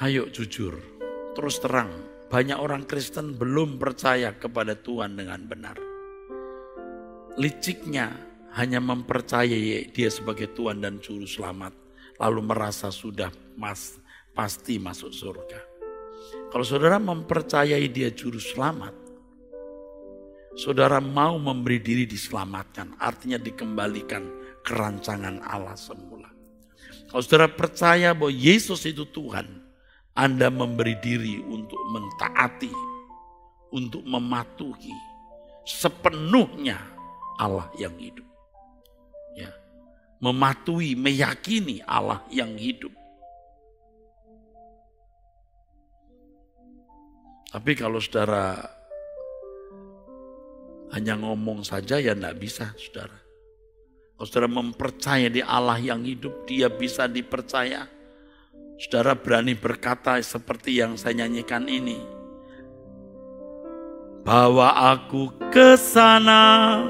Ayo jujur, terus terang, banyak orang Kristen belum percaya kepada Tuhan dengan benar. Liciknya hanya mempercayai Dia sebagai Tuhan dan Juru Selamat, lalu merasa sudah pasti masuk surga. Kalau saudara mempercayai Dia Juru Selamat, saudara mau memberi diri diselamatkan, artinya dikembalikan ke rancangan Allah semula. Kalau saudara percaya bahwa Yesus itu Tuhan, Anda memberi diri untuk mentaati, untuk mematuhi sepenuhnya Allah yang hidup. Ya, mematuhi, meyakini Allah yang hidup. Tapi kalau saudara hanya ngomong saja, ya enggak bisa, saudara. Kalau saudara mempercayai di Allah yang hidup, Dia bisa dipercaya. Saudara berani berkata seperti yang saya nyanyikan ini. Bawa aku ke sana,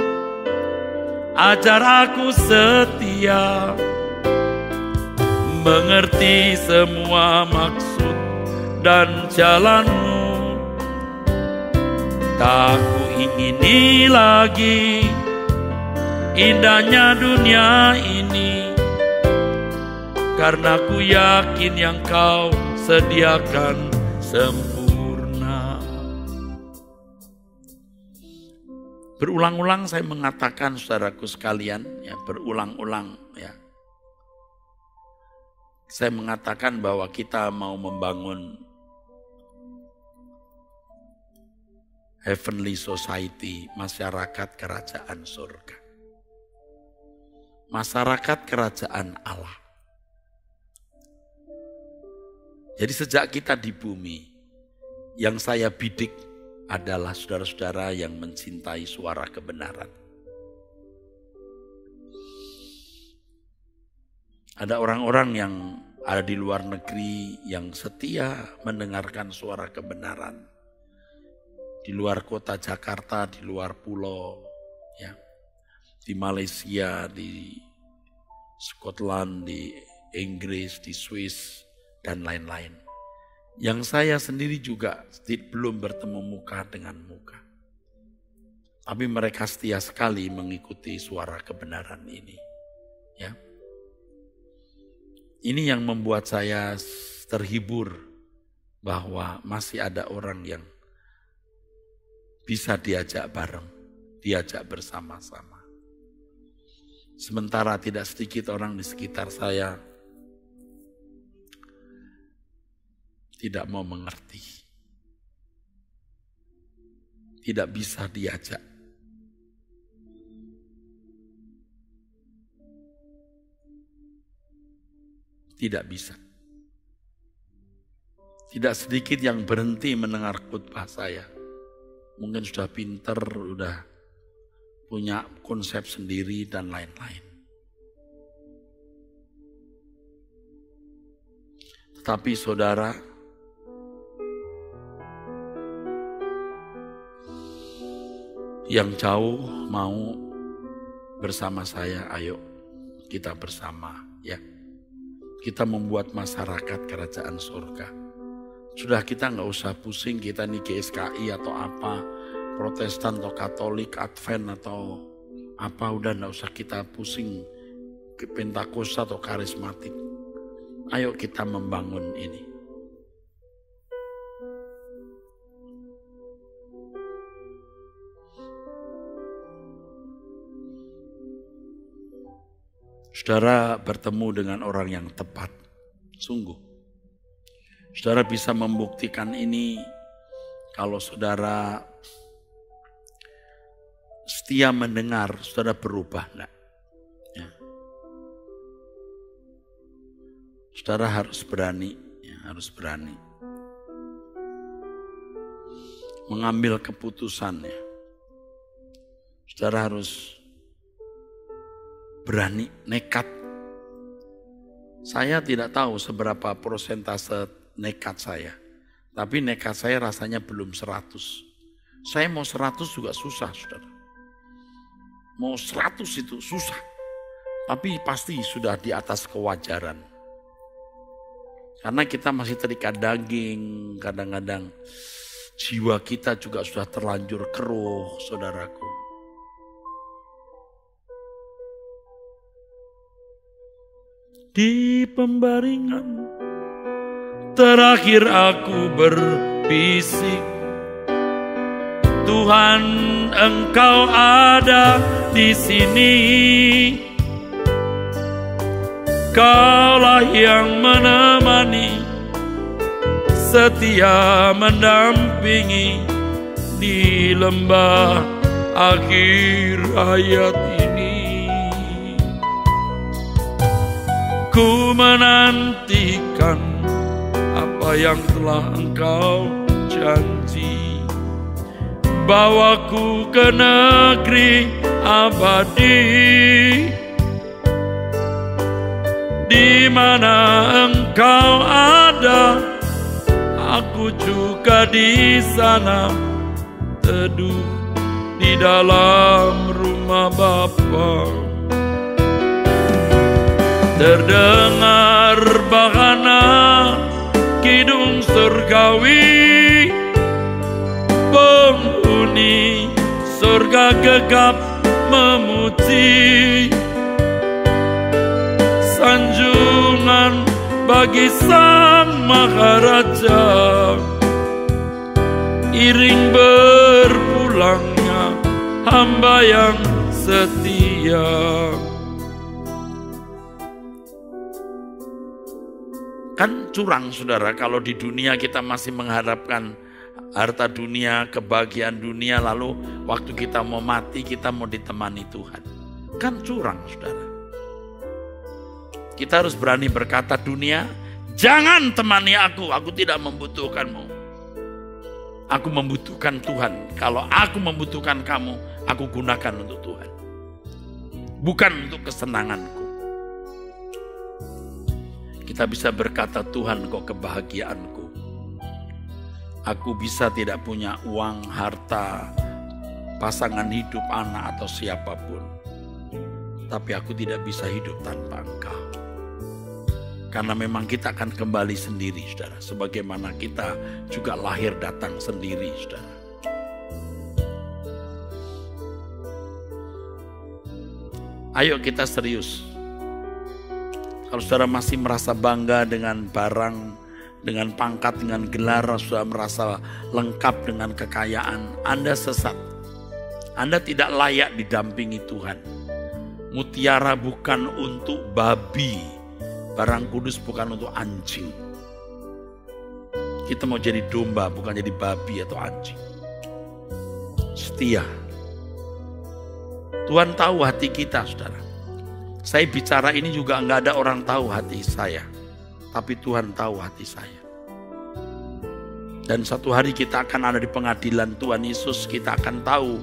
ajar aku setia, mengerti semua maksud dan jalanmu. Tak ku ingini lagi indahnya dunia ini, karena ku yakin yang kau sediakan sempurna. Berulang-ulang saya mengatakan, saudaraku sekalian, ya, berulang-ulang ya. Saya mengatakan bahwa kita mau membangun heavenly society, masyarakat kerajaan surga. Masyarakat kerajaan Allah. Jadi sejak kita di bumi, yang saya bidik adalah saudara-saudara yang mencintai suara kebenaran. Ada orang-orang yang ada di luar negeri yang setia mendengarkan suara kebenaran. Di luar kota Jakarta, di luar pulau, ya, di Malaysia, di Scotland, di Inggris, di Swiss, dan lain-lain. Yang saya sendiri juga belum bertemu muka dengan muka. Tapi mereka setia sekali mengikuti suara kebenaran ini. Ya. Ini yang membuat saya terhibur bahwa masih ada orang yang bisa diajak bareng, diajak bersama-sama. Sementara tidak sedikit orang di sekitar saya tidak mau mengerti, tidak bisa diajak. Tidak bisa. Tidak sedikit yang berhenti mendengar khotbah saya. Mungkin sudah pinter, sudah punya konsep sendiri dan lain-lain. Tetapi saudara, yang jauh mau bersama saya, ayo kita bersama ya. Kita membuat masyarakat kerajaan surga. Sudah, kita nggak usah pusing kita nih GSKI atau apa, Protestan atau Katolik, Advent atau apa, udah nggak usah kita pusing ke Pentakosta atau karismatik. Ayo kita membangun ini. Saudara bertemu dengan orang yang tepat, sungguh. Saudara bisa membuktikan ini kalau saudara setia mendengar, saudara berubah enggak? Ya. Saudara harus berani, ya, harus berani mengambil keputusan. Ya. Saudara harus berani, nekat. Saya tidak tahu seberapa persentase nekat saya. Tapi nekat saya rasanya belum 100. Saya mau 100 juga susah, saudara. Mau 100 itu susah. Tapi pasti sudah di atas kewajaran. Karena kita masih terikat daging, kadang-kadang jiwa kita juga sudah terlanjur keruh, saudaraku. Di pembaringan terakhir aku berbisik, Tuhan, Engkau ada di sini. Kaulah yang menemani, setia mendampingi di lembah akhir hayat ini. Ku menantikan apa yang telah Engkau janji, bawaku ke negeri abadi, di mana Engkau ada, aku juga di sana, teduh di dalam rumah Bapa. Terdengar bahana kidung surgawi, penghuni surga gegap memuji, sanjungan bagi Sang Maharaja, iring berpulangnya hamba yang setia. Kan curang, saudara, kalau di dunia kita masih mengharapkan harta dunia, kebahagiaan dunia, lalu waktu kita mau mati, kita mau ditemani Tuhan. Kan curang, saudara. Kita harus berani berkata, dunia, jangan temani aku tidak membutuhkanmu. Aku membutuhkan Tuhan. Kalau aku membutuhkan kamu, aku gunakan untuk Tuhan. Bukan untuk kesenanganku. Kita bisa berkata, Tuhan, Kau kebahagiaanku. Aku bisa tidak punya uang, harta, pasangan hidup, anak, atau siapapun. Tapi aku tidak bisa hidup tanpa Engkau. Karena memang kita akan kembali sendiri, saudara. Sebagaimana kita juga lahir datang sendiri, saudara. Ayo kita serius. Kalau saudara masih merasa bangga dengan barang, dengan pangkat, dengan gelar, saudara merasa lengkap dengan kekayaan, Anda sesat. Anda tidak layak didampingi Tuhan. Mutiara bukan untuk babi, barang kudus bukan untuk anjing. Kita mau jadi domba, bukan jadi babi atau anjing. Setia. Tuhan tahu hati kita, saudara. Saya bicara ini juga nggak ada orang tahu hati saya, tapi Tuhan tahu hati saya. Dan satu hari kita akan ada di pengadilan Tuhan Yesus, kita akan tahu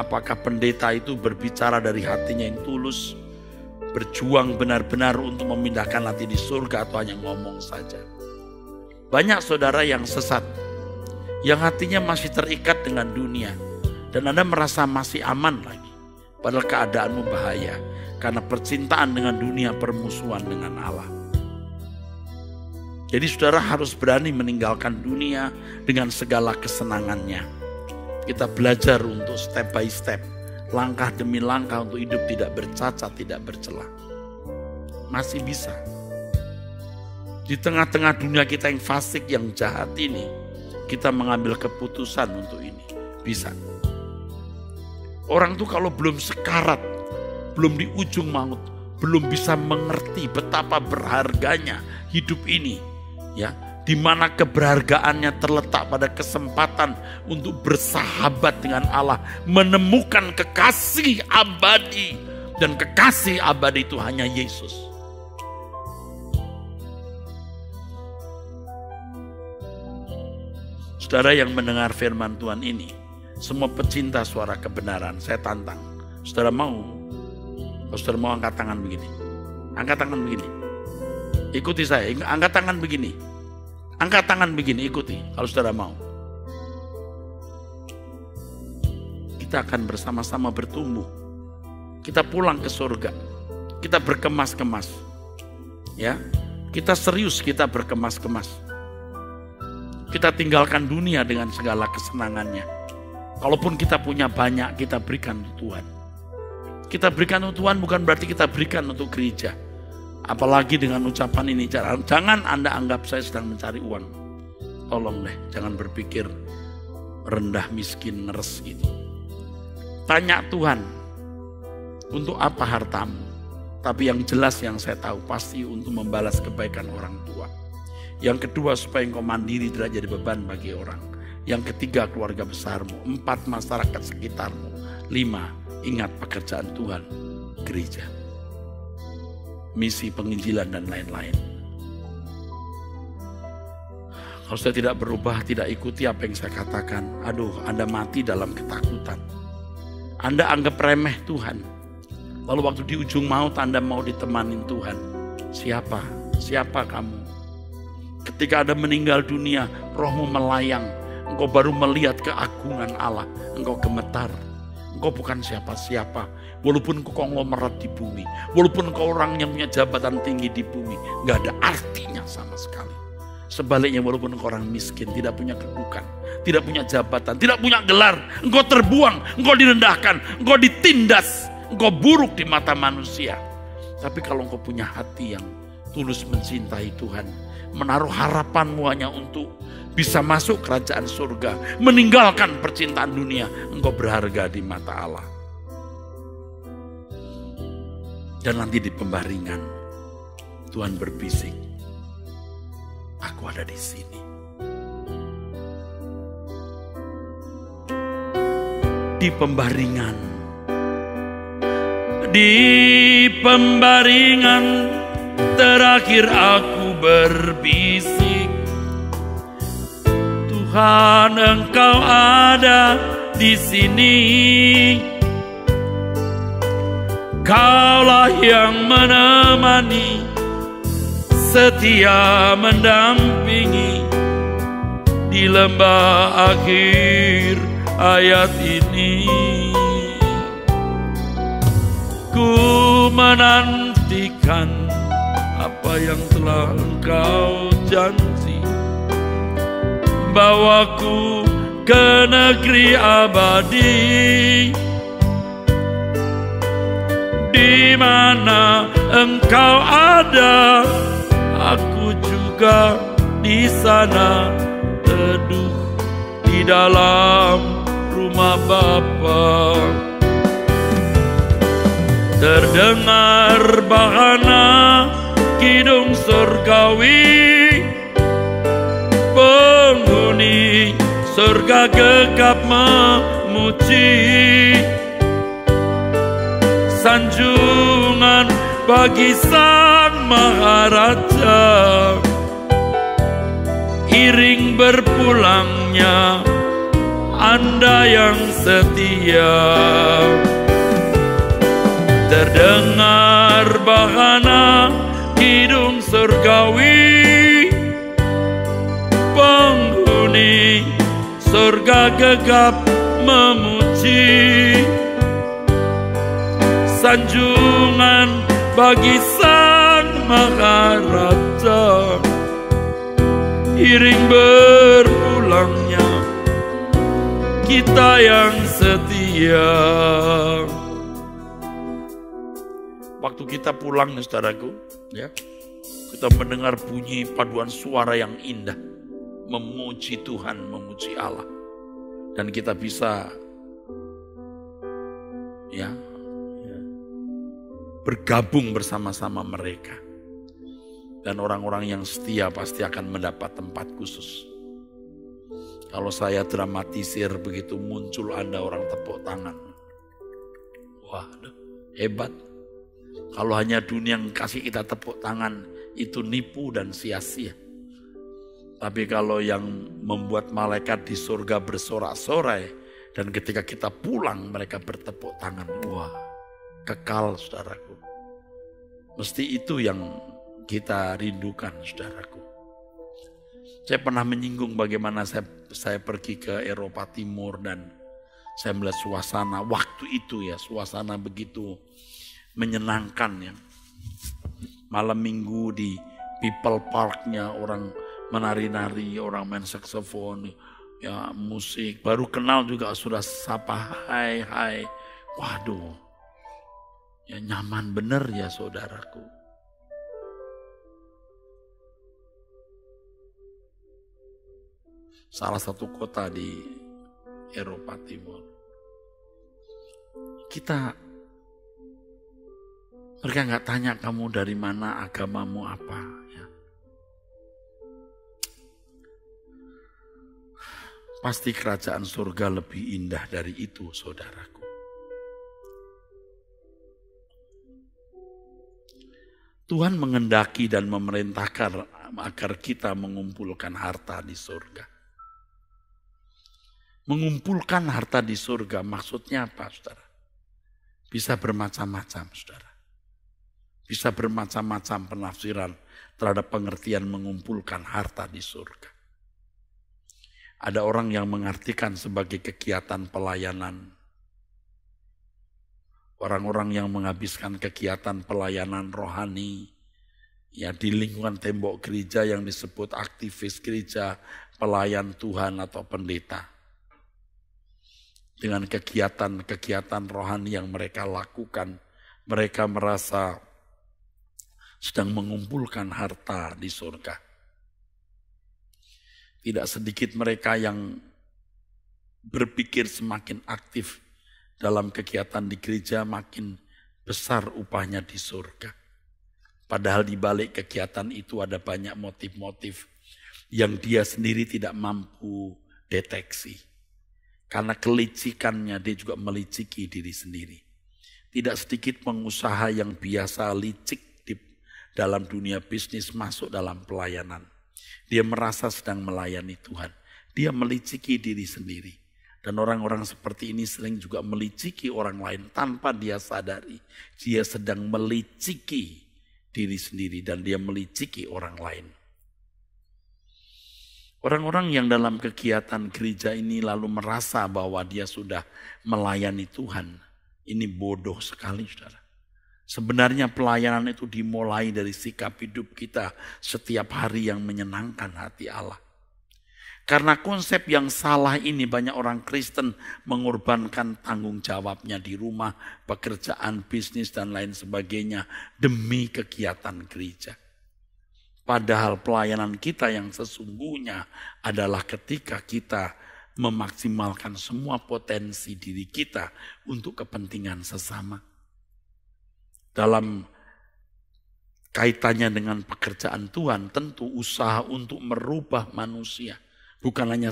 apakah pendeta itu berbicara dari hatinya yang tulus, berjuang benar-benar untuk memindahkan hati di surga, atau hanya ngomong saja. Banyak saudara yang sesat, yang hatinya masih terikat dengan dunia, dan Anda merasa masih aman lagi, padahal keadaanmu bahaya. Karena percintaan dengan dunia, permusuhan dengan Allah. Jadi saudara harus berani meninggalkan dunia dengan segala kesenangannya. Kita belajar untuk step by step, langkah demi langkah untuk hidup tidak bercacat, tidak bercela. Masih bisa. Di tengah-tengah dunia kita yang fasik, yang jahat ini, kita mengambil keputusan untuk ini. Bisa. Orang tuh kalau belum sekarat, belum di ujung maut, belum bisa mengerti betapa berharganya hidup ini, ya, di mana keberhargaannya terletak pada kesempatan untuk bersahabat dengan Allah, menemukan kekasih abadi, dan kekasih abadi itu hanya Yesus. Saudara yang mendengar firman Tuhan ini, semua pecinta suara kebenaran, saya tantang. Saudara mau? Kalau saudara mau, angkat tangan begini. Angkat tangan begini. Ikuti saya, angkat tangan begini. Angkat tangan begini, ikuti kalau saudara mau. Kita akan bersama-sama bertumbuh. Kita pulang ke surga. Kita berkemas-kemas. Ya, kita serius, kita berkemas-kemas. Kita tinggalkan dunia dengan segala kesenangannya. Kalaupun kita punya banyak, kita berikan untuk Tuhan. Kita berikan untuk Tuhan bukan berarti kita berikan untuk gereja. Apalagi dengan ucapan ini, jangan Anda anggap saya sedang mencari uang. Tolong deh, jangan berpikir rendah, miskin, ngeres gitu. Tanya Tuhan, untuk apa hartamu? Tapi yang jelas yang saya tahu, pasti untuk membalas kebaikan orang tua. Yang kedua, supaya engkau mandiri, tidak jadi beban bagi orang. Yang ketiga, keluarga besarmu. 4, masyarakat sekitarmu. 5, ingat pekerjaan Tuhan, gereja, misi penginjilan dan lain-lain. Kalau saya tidak berubah, tidak ikuti apa yang saya katakan, aduh, Anda mati dalam ketakutan. Anda anggap remeh Tuhan. Lalu waktu di ujung maut Anda mau ditemanin Tuhan. Siapa? Siapa kamu? Ketika Anda meninggal dunia, rohmu melayang. Engkau baru melihat keagungan Allah. Engkau gemetar. Engkau bukan siapa-siapa. Walaupun engkau konglomerat di bumi. Walaupun engkau orang yang punya jabatan tinggi di bumi. Gak ada artinya sama sekali. Sebaliknya, walaupun engkau orang miskin, tidak punya kedudukan, tidak punya jabatan, tidak punya gelar, engkau terbuang, engkau direndahkan, engkau ditindas, engkau buruk di mata manusia. Tapi kalau engkau punya hati yang tulus mencintai Tuhan, menaruh harapanmu hanya untuk bisa masuk kerajaan surga, meninggalkan percintaan dunia, engkau berharga di mata Allah. Dan nanti di pembaringan, Tuhan berbisik, aku ada di sini. Di pembaringan, terakhir aku berbisik, Tuhan, engkau ada di sini. Kaulah yang menemani, setia mendampingi di lembah akhir hayat ini. Ku menantikan apa yang telah engkau janji, bawaku ke negeri abadi, di mana engkau ada, aku juga di sana, teduh di dalam rumah Bapa. Terdengar bahana kidung surgawi, penghuni surga gegap memuji, sanjungan bagi Sang Maharaja, iring berpulangnya Anda yang setia. Terdengar bahana kidung surgawi, penghuni surga gegap memuji, sanjungan bagi Sang Maharaja, iring berpulangnya kita yang setia. Waktu kita pulang nih saudaraku, ya, kita mendengar bunyi paduan suara yang indah, memuji Tuhan, memuji Allah, dan kita bisa bergabung bersama-sama mereka. Dan orang-orang yang setia pasti akan mendapat tempat khusus. Kalau saya dramatisir begitu muncul Anda orang tepuk tangan. Wah, hebat. Kalau hanya dunia yang kasih kita tepuk tangan, itu nipu dan sia-sia. Tapi kalau yang membuat malaikat di surga bersorak-sorai, dan ketika kita pulang mereka bertepuk tangan. Wah, kekal saudaraku. Mesti itu yang kita rindukan saudaraku. Saya pernah menyinggung bagaimana saya pergi ke Eropa Timur dan saya melihat suasana waktu itu ya, suasana begitu menyenangkan ya. Malam minggu di People Park-nya orang menari-nari, orang main saksofon, ya musik. Baru kenal juga sudah sapa hai. Waduh, ya nyaman bener ya saudaraku. Salah satu kota di Eropa Timur. Mereka nggak tanya kamu dari mana, agamamu apa. Ya. Pasti kerajaan surga lebih indah dari itu, saudaraku. Tuhan mengendaki dan memerintahkan agar kita mengumpulkan harta di surga. Mengumpulkan harta di surga maksudnya apa, saudara? Bisa bermacam-macam, saudara. Bisa bermacam-macam penafsiran terhadap pengertian mengumpulkan harta di surga. Ada orang yang mengartikan sebagai kegiatan pelayanan. Orang-orang yang menghabiskan kegiatan pelayanan rohani, ya di lingkungan tembok gereja yang disebut aktivis gereja, pelayan Tuhan atau pendeta. Dengan kegiatan-kegiatan rohani yang mereka lakukan, mereka merasa sedang mengumpulkan harta di surga. Tidak sedikit mereka yang berpikir semakin aktif dalam kegiatan di gereja, makin besar upahnya di surga. Padahal di balik kegiatan itu ada banyak motif-motif yang dia sendiri tidak mampu deteksi. Karena kelicikannya dia juga meliciki diri sendiri. Tidak sedikit pengusaha yang biasa licik di dalam dunia bisnis masuk dalam pelayanan. Dia merasa sedang melayani Tuhan. Dia meliciki diri sendiri. Dan orang-orang seperti ini sering juga meliciki orang lain tanpa dia sadari. Dia sedang meliciki diri sendiri dan dia meliciki orang lain. Orang-orang yang dalam kegiatan gereja ini lalu merasa bahwa dia sudah melayani Tuhan. Ini bodoh sekali, saudara. Sebenarnya pelayanan itu dimulai dari sikap hidup kita setiap hari yang menyenangkan hati Allah. Karena konsep yang salah ini banyak orang Kristen mengorbankan tanggung jawabnya di rumah, pekerjaan, bisnis, dan lain sebagainya demi kegiatan gereja. Padahal pelayanan kita yang sesungguhnya adalah ketika kita memaksimalkan semua potensi diri kita untuk kepentingan sesama. Dalam kaitannya dengan pekerjaan Tuhan, tentu usaha untuk merubah manusia. Bukan hanya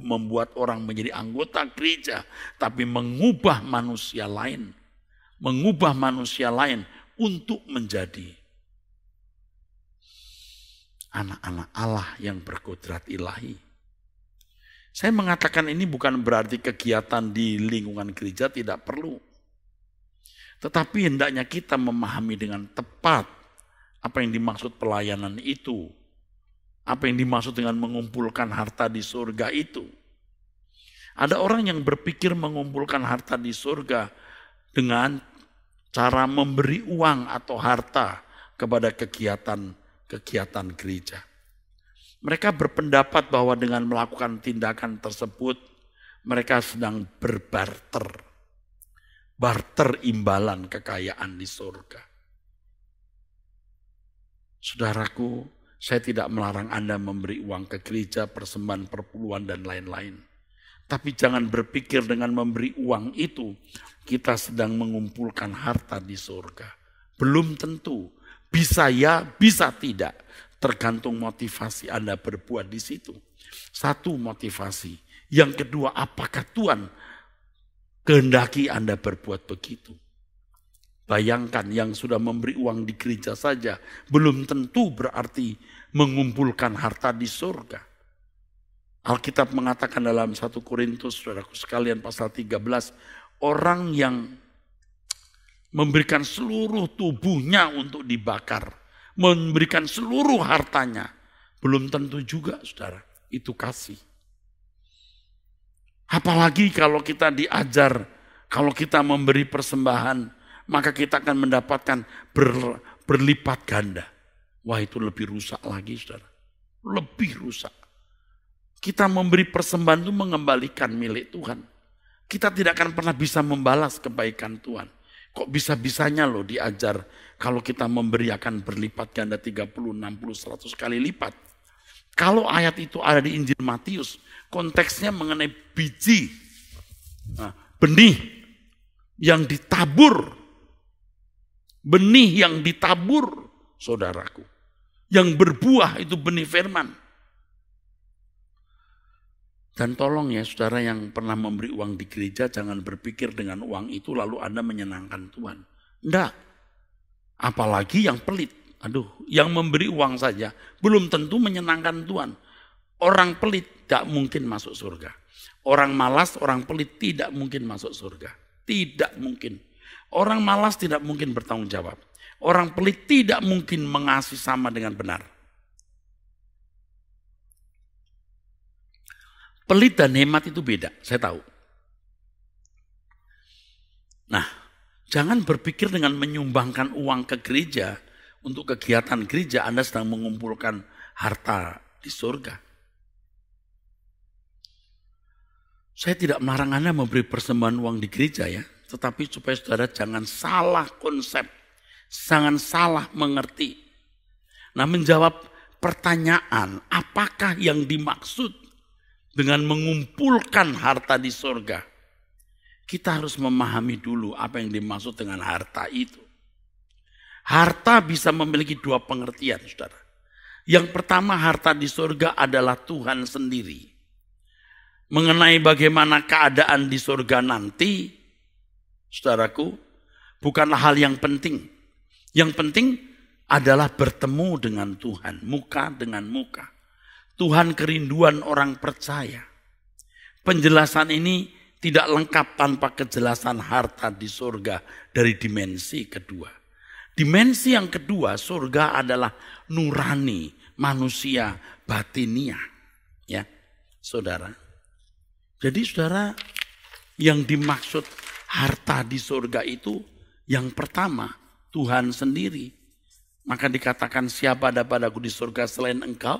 membuat orang menjadi anggota gereja, tapi mengubah manusia lain. Mengubah manusia lain untuk menjadi anak-anak Allah yang berkodrat ilahi. Saya mengatakan ini bukan berarti kegiatan di lingkungan gereja tidak perlu. Tetapi hendaknya kita memahami dengan tepat apa yang dimaksud pelayanan itu. Apa yang dimaksud dengan mengumpulkan harta di surga itu. Ada orang yang berpikir mengumpulkan harta di surga dengan cara memberi uang atau harta kepada kegiatan gereja. Mereka berpendapat bahwa dengan melakukan tindakan tersebut, mereka sedang berbarter. Barter imbalan kekayaan di surga. Saudaraku, saya tidak melarang Anda memberi uang ke gereja, persembahan, perpuluhan, dan lain-lain. Tapi jangan berpikir dengan memberi uang itu, kita sedang mengumpulkan harta di surga. Belum tentu. Bisa ya, bisa tidak. Tergantung motivasi Anda berbuat di situ. Satu motivasi. Yang kedua, apakah Tuhan kehendaki Anda berbuat begitu? Bayangkan yang sudah memberi uang di gereja saja belum tentu berarti mengumpulkan harta di surga. Alkitab mengatakan dalam 1 Korintus, saudaraku sekalian, pasal 13, orang yang memberikan seluruh tubuhnya untuk dibakar, memberikan seluruh hartanya, belum tentu juga, saudara, itu kasih. Apalagi kalau kita diajar, kalau kita memberi persembahan, maka kita akan mendapatkan berlipat ganda. Wah, itu lebih rusak lagi, saudara. Lebih rusak. Kita memberi persembahan itu mengembalikan milik Tuhan. Kita tidak akan pernah bisa membalas kebaikan Tuhan. Kok bisa-bisanya loh diajar kalau kita memberi akan berlipat ganda 30, 60, 100 kali lipat. Kalau ayat itu ada di Injil Matius, konteksnya mengenai biji, benih yang ditabur. Benih yang ditabur, saudaraku. Yang berbuah itu benih firman. Dan tolong ya saudara yang pernah memberi uang di gereja, jangan berpikir dengan uang itu lalu Anda menyenangkan Tuhan. Enggak. Apalagi yang pelit. Aduh, yang memberi uang saja belum tentu menyenangkan Tuhan. Orang pelit tidak mungkin masuk surga. Orang malas, orang pelit tidak mungkin masuk surga. Tidak mungkin. Orang malas tidak mungkin bertanggung jawab. Orang pelit tidak mungkin mengasihi sama dengan benar. Pelit dan hemat itu beda, saya tahu. Nah, jangan berpikir dengan menyumbangkan uang ke gereja, untuk kegiatan gereja Anda sedang mengumpulkan harta di surga. Saya tidak melarang Anda memberi persembahan uang di gereja ya, tetapi supaya saudara jangan salah konsep, jangan salah mengerti. Nah, menjawab pertanyaan, apakah yang dimaksud dengan mengumpulkan harta di surga? Kita harus memahami dulu apa yang dimaksud dengan harta itu. Harta bisa memiliki dua pengertian, saudara. Yang pertama, harta di surga adalah Tuhan sendiri. Mengenai bagaimana keadaan di surga nanti, saudaraku, bukanlah hal yang penting. Yang penting adalah bertemu dengan Tuhan, muka dengan muka. Tuhan kerinduan orang percaya. Penjelasan ini tidak lengkap tanpa kejelasan harta di surga dari dimensi kedua. Dimensi yang kedua, surga adalah nurani, manusia, batinia. Ya, saudara. Jadi saudara, yang dimaksud harta di surga itu yang pertama Tuhan sendiri. Maka dikatakan siapa ada padaku di surga selain engkau?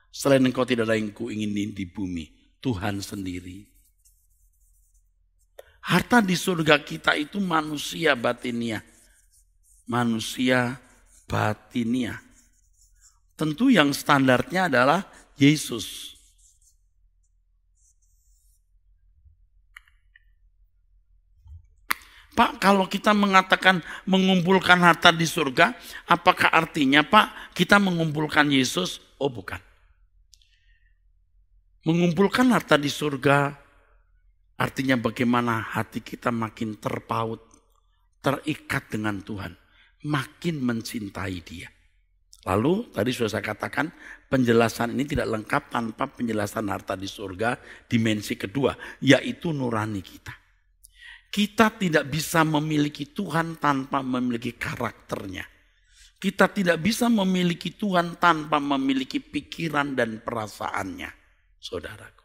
Selain engkau tidak ada yang kuingini di bumi. Tuhan sendiri. Harta di surga kita itu manusia batinia. Manusia batinia. Tentu yang standarnya adalah Yesus. Pak, kalau kita mengatakan mengumpulkan harta di surga, apakah artinya Pak kita mengumpulkan Yesus? Oh bukan. Mengumpulkan harta di surga artinya bagaimana hati kita makin terpaut, terikat dengan Tuhan, makin mencintai Dia. Lalu tadi sudah saya katakan penjelasan ini tidak lengkap tanpa penjelasan harta di surga dimensi kedua, yaitu nurani kita. Kita tidak bisa memiliki Tuhan tanpa memiliki karakternya. Kita tidak bisa memiliki Tuhan tanpa memiliki pikiran dan perasaannya, saudaraku.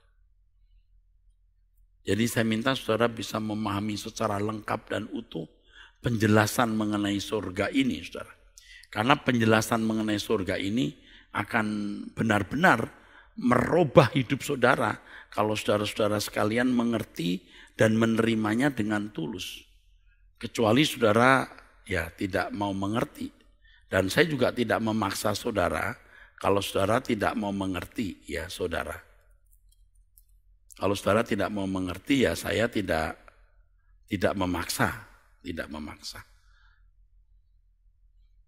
Jadi saya minta saudara bisa memahami secara lengkap dan utuh penjelasan mengenai surga ini, saudara. Karena penjelasan mengenai surga ini akan benar-benar merubah hidup saudara kalau saudara-saudara sekalian mengerti dan menerimanya dengan tulus. Kecuali saudara ya tidak mau mengerti. Dan saya juga tidak memaksa saudara kalau saudara tidak mau mengerti ya saudara. Kalau saudara tidak mau mengerti ya saya tidak memaksa. Tidak memaksa.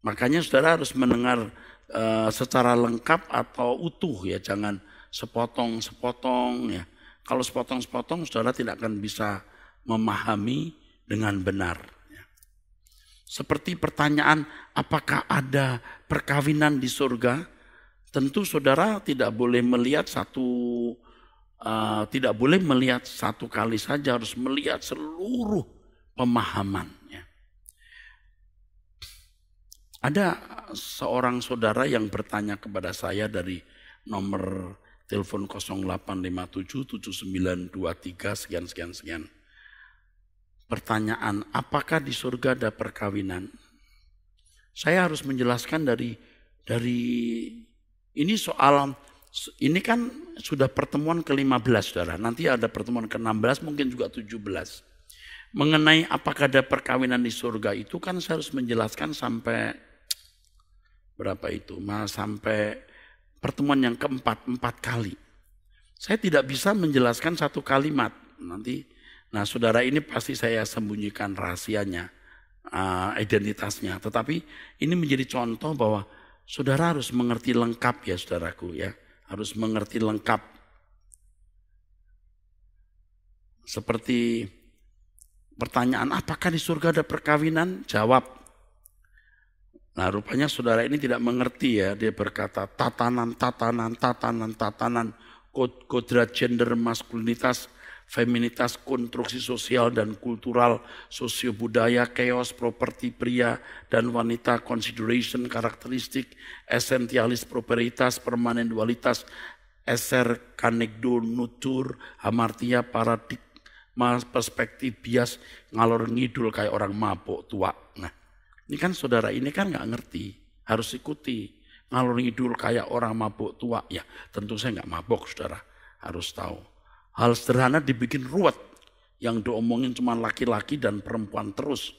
Makanya saudara harus mendengar secara lengkap atau utuh ya, jangan sepotong-sepotong ya. Kalau sepotong-sepotong saudara tidak akan bisa memahami dengan benar. Ya. Seperti pertanyaan, apakah ada perkawinan di surga? Tentu saudara tidak boleh melihat satu kali saja, harus melihat seluruh pemahaman. Ya. Ada seorang saudara yang bertanya kepada saya dari nomor telepon 08577923 sekian. Pertanyaan, apakah di surga ada perkawinan? Saya harus menjelaskan dari ini kan sudah pertemuan ke-15 saudara. Nanti ada pertemuan ke-16 mungkin juga 17. Mengenai apakah ada perkawinan di surga itu kan saya harus menjelaskan sampai berapa itu? Sampai pertemuan yang keempat, 4 kali. Saya tidak bisa menjelaskan satu kalimat. Nah saudara ini pasti saya sembunyikan rahasianya, identitasnya. Tetapi ini menjadi contoh bahwa saudara harus mengerti lengkap ya saudaraku ya. Harus mengerti lengkap. Seperti pertanyaan, apakah di surga ada perkawinan? Jawab. Nah rupanya saudara ini tidak mengerti ya. Dia berkata tatanan, kodrat gender, maskulinitas, feminitas, konstruksi sosial dan kultural, sosiobudaya, chaos, properti pria dan wanita, consideration, karakteristik, essentialis, proprietas, permanen dualitas, eser, kanekdo, nutur, hamartia, paradigma, perspektif, bias, ngalor ngidul kayak orang mabuk tua. Nah, ini kan saudara ini kan nggak ngerti, harus ikuti. Ngalor ngidul kayak orang mabuk tua. Ya tentu saya nggak mabuk saudara, harus tahu. Hal sederhana dibikin ruwet. Yang diomongin cuma laki-laki dan perempuan terus.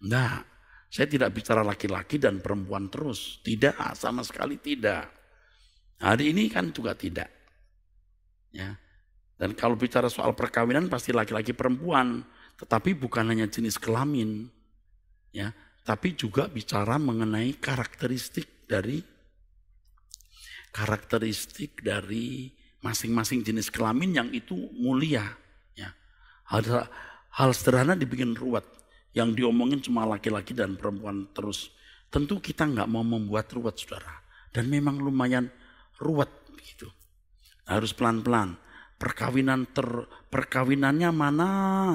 Nah, saya tidak bicara laki-laki dan perempuan terus. Tidak, sama sekali tidak. Hari ini kan juga tidak. Ya. Dan kalau bicara soal perkawinan pasti laki-laki perempuan. Tetapi bukan hanya jenis kelamin. Ya. Tapi juga bicara mengenai karakteristik dari masing-masing jenis kelamin yang itu mulia. Ya. Hal sederhana dibikin ruwet. Yang diomongin cuma laki-laki dan perempuan terus. Tentu kita nggak mau membuat ruwet saudara. Dan memang lumayan ruwet begitu. Harus pelan-pelan. Perkawinannya mana?